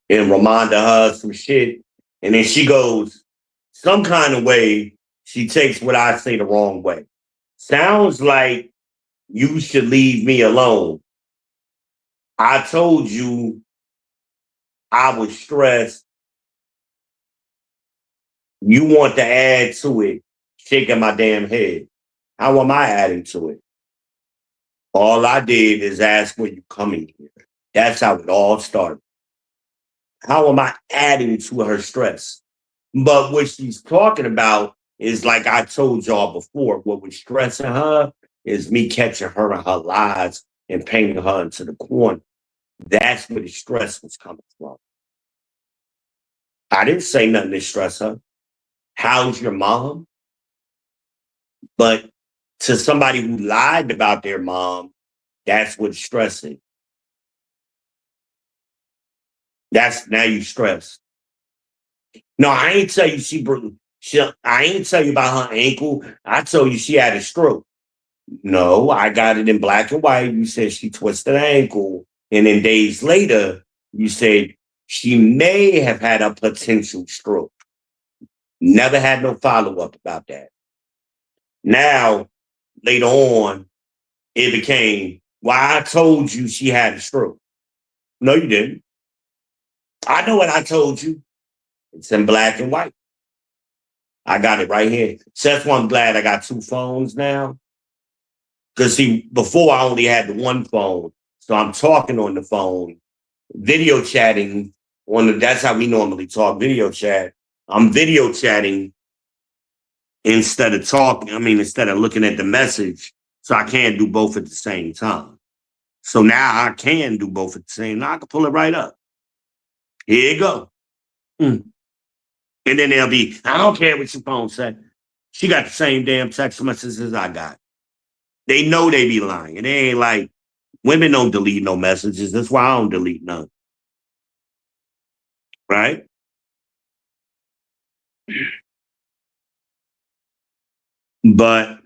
S1: And remind her some shit. And then she goes, some kind of way, she takes what I say the wrong way. Sounds like you should leave me alone. I told you I was stressed. You want to add to it, shaking my damn head. How am I adding to it? All I did is ask when you coming here. That's how it all started. How am I adding to her stress? But what she's talking about is, like I told y'all before, what was stressing her is me catching her in her lies and painting her into the corner. That's where the stress was coming from. I didn't say nothing to stress her. How's your mom? But to somebody who lied about their mom, that's what's stressing. That's now you stressed. No, I ain't tell you I ain't tell you about her ankle. I told you she had a stroke. No, I got it in black and white. You said she twisted her ankle. And then days later, you said she may have had a potential stroke. Never had no follow-up about that. Now, later on, it became, well, I told you she had a stroke. No, you didn't. I know what I told you. It's in black and white. I got it right here. So that's why I'm glad I got two phones now. Because see, before I only had the one phone. So I'm talking on the phone, video chatting that's how we normally talk, video chat. I'm video chatting instead of looking at the message. So I can't do both at the same time. So now I can do both at the same time. I can pull it right up. Here you go. And then they'll be, I don't care what your phone said. She got the same damn text messages I got. They know they be lying. They ain't like, women don't delete no messages. That's why I don't delete none. Right? But,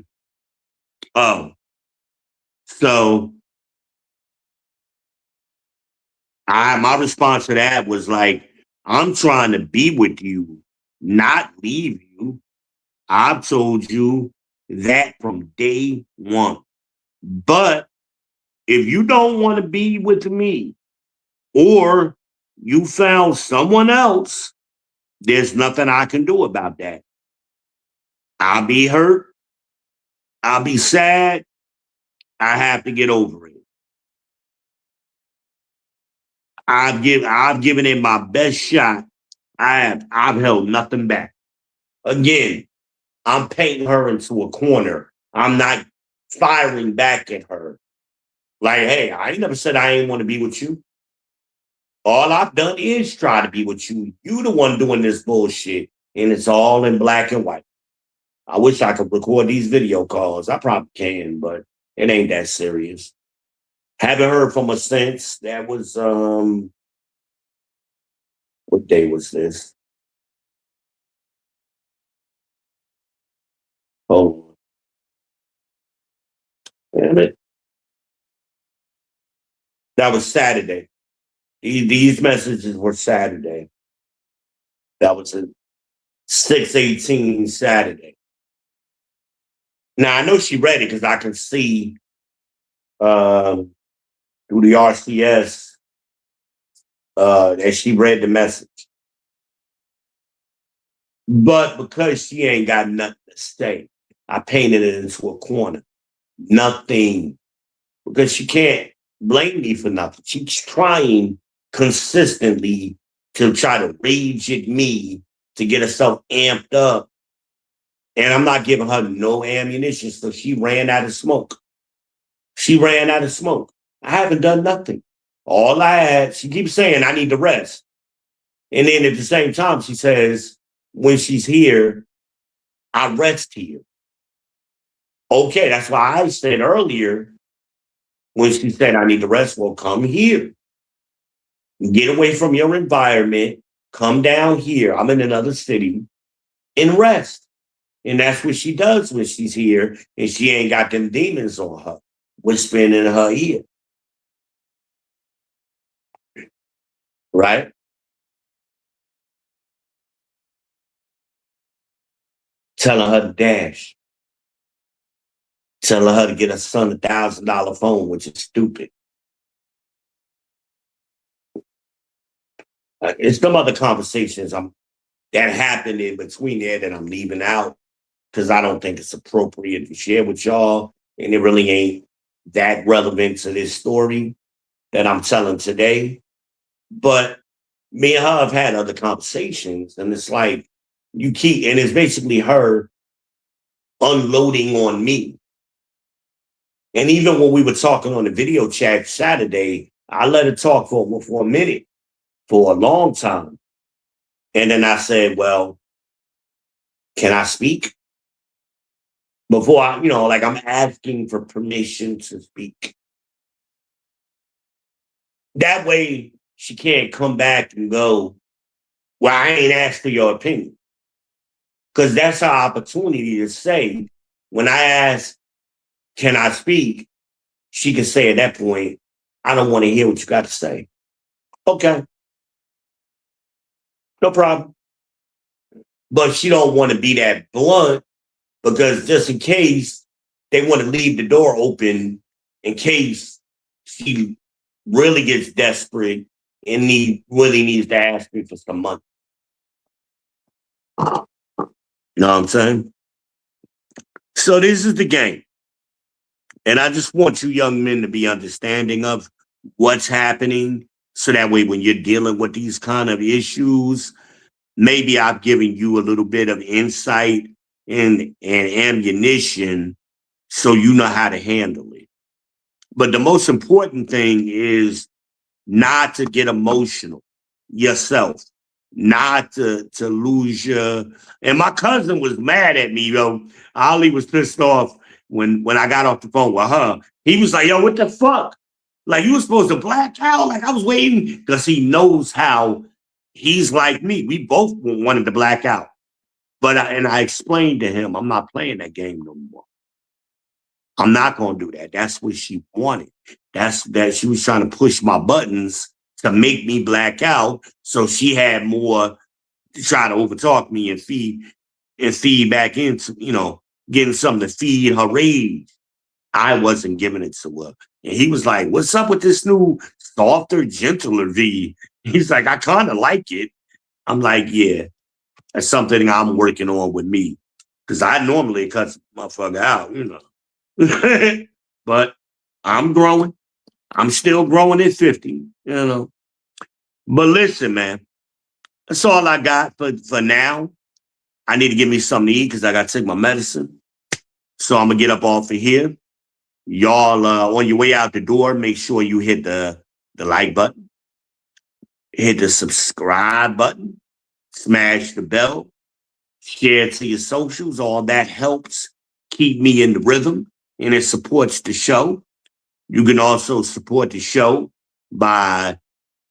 S1: so my response to that was like, I'm trying to be with you, not leave you. I've told you that from day one. But if you don't want to be with me or you found someone else, there's nothing I can do about that. I'll be hurt. I'll be sad. I have to get over it. I've given it my best shot. I've held nothing back. Again, I'm painting her into a corner. I'm not firing back at her. Like, hey, I ain't never said I ain't want to be with you. All I've done is try to be with you. You the one doing this bullshit. And it's all in black and white. I wish I could record these video calls. I probably can, but it ain't that serious. Haven't heard from her since. That was what day was this? Oh, damn it. That was Saturday. These messages were Saturday. That was a 6/18 Saturday. Now I know she read it because I can see through the RCS that she read the message. But because she ain't got nothing to say, I painted it into a corner. Nothing. Because she can't blame me for nothing. She's trying consistently to try to rage at me to get herself amped up. And I'm not giving her no ammunition, so she ran out of smoke. She ran out of smoke. I haven't done nothing. All I had, she keeps saying, I need to rest. And then at the same time, she says, when she's here, I rest here. Okay, that's why I said earlier, when she said, I need to rest, well, come here. Get away from your environment. Come down here. I'm in another city and rest. And that's what she does when she's here and she ain't got them demons on her, whispering in her ear. Right? Telling her to dash. Telling her to get her son $1,000 phone, which is stupid. It's some other conversations that happened in between there that I'm leaving out because I don't think it's appropriate to share with y'all. And it really ain't that relevant to this story that I'm telling today. But me and her have had other conversations, and it's like and it's basically her unloading on me. And even when we were talking on the video chat Saturday, I let her talk for a minute, for a long time. And then I said, well, can I speak? Before I, like I'm asking for permission to speak. That way she can't come back and go, well, I ain't asked for your opinion. Because that's our opportunity to say, when I ask, can I speak? She can say at that point, I don't want to hear what you got to say. Okay, no problem. But she don't want to be that blunt because just in case they want to leave the door open in case she really gets desperate and really needs to ask me for some money. You know what I'm saying? So this is the game. And I just want you young men to be understanding of what's happening. So that way, when you're dealing with these kind of issues, maybe I've given you a little bit of insight and ammunition so you know how to handle it. But the most important thing is not to get emotional yourself, not to lose your. And my cousin was mad at me, yo. Ollie was pissed off when I got off the phone with her. He was like, yo, what the fuck? Like, you were supposed to black out? Like, I was waiting because he knows how he's like me. We both wanted to black out. But I explained to him, I'm not playing that game no more. I'm not going to do that. That's what she wanted. That she was trying to push my buttons to make me black out. So she had more to try to overtalk me and feed back into, getting something to feed her rage. I wasn't giving it to her. And he was like, what's up with this new softer, gentler V? He's like, I kind of like it. I'm like, yeah, that's something I'm working on with me. Because I normally cut the motherfucker out, But I'm growing. I'm still growing at 50. But listen, man, that's all I got for now. I need to get me something to eat because I got to take my medicine. So I'm going to get up off of here. Y'all, on your way out the door, make sure you hit the like button, hit the subscribe button, smash the bell, share to your socials. All that helps keep me in the rhythm and it supports the show. You can also support the show by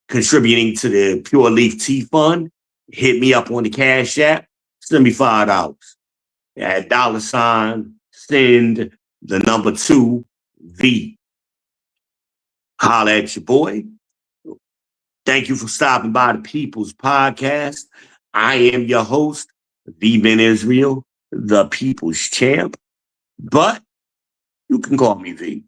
S1: contributing to the Pure Leaf Tea Fund. Hit me up on the Cash App. Send me $5 at $send the number 2V. Holla at your boy. Thank you for stopping by the People's Podcast. I am your host, V Ben Israel, the People's Champ. But you can call me V.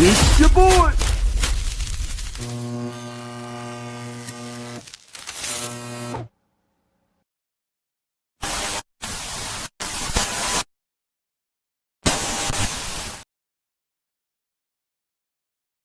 S2: It's your boy.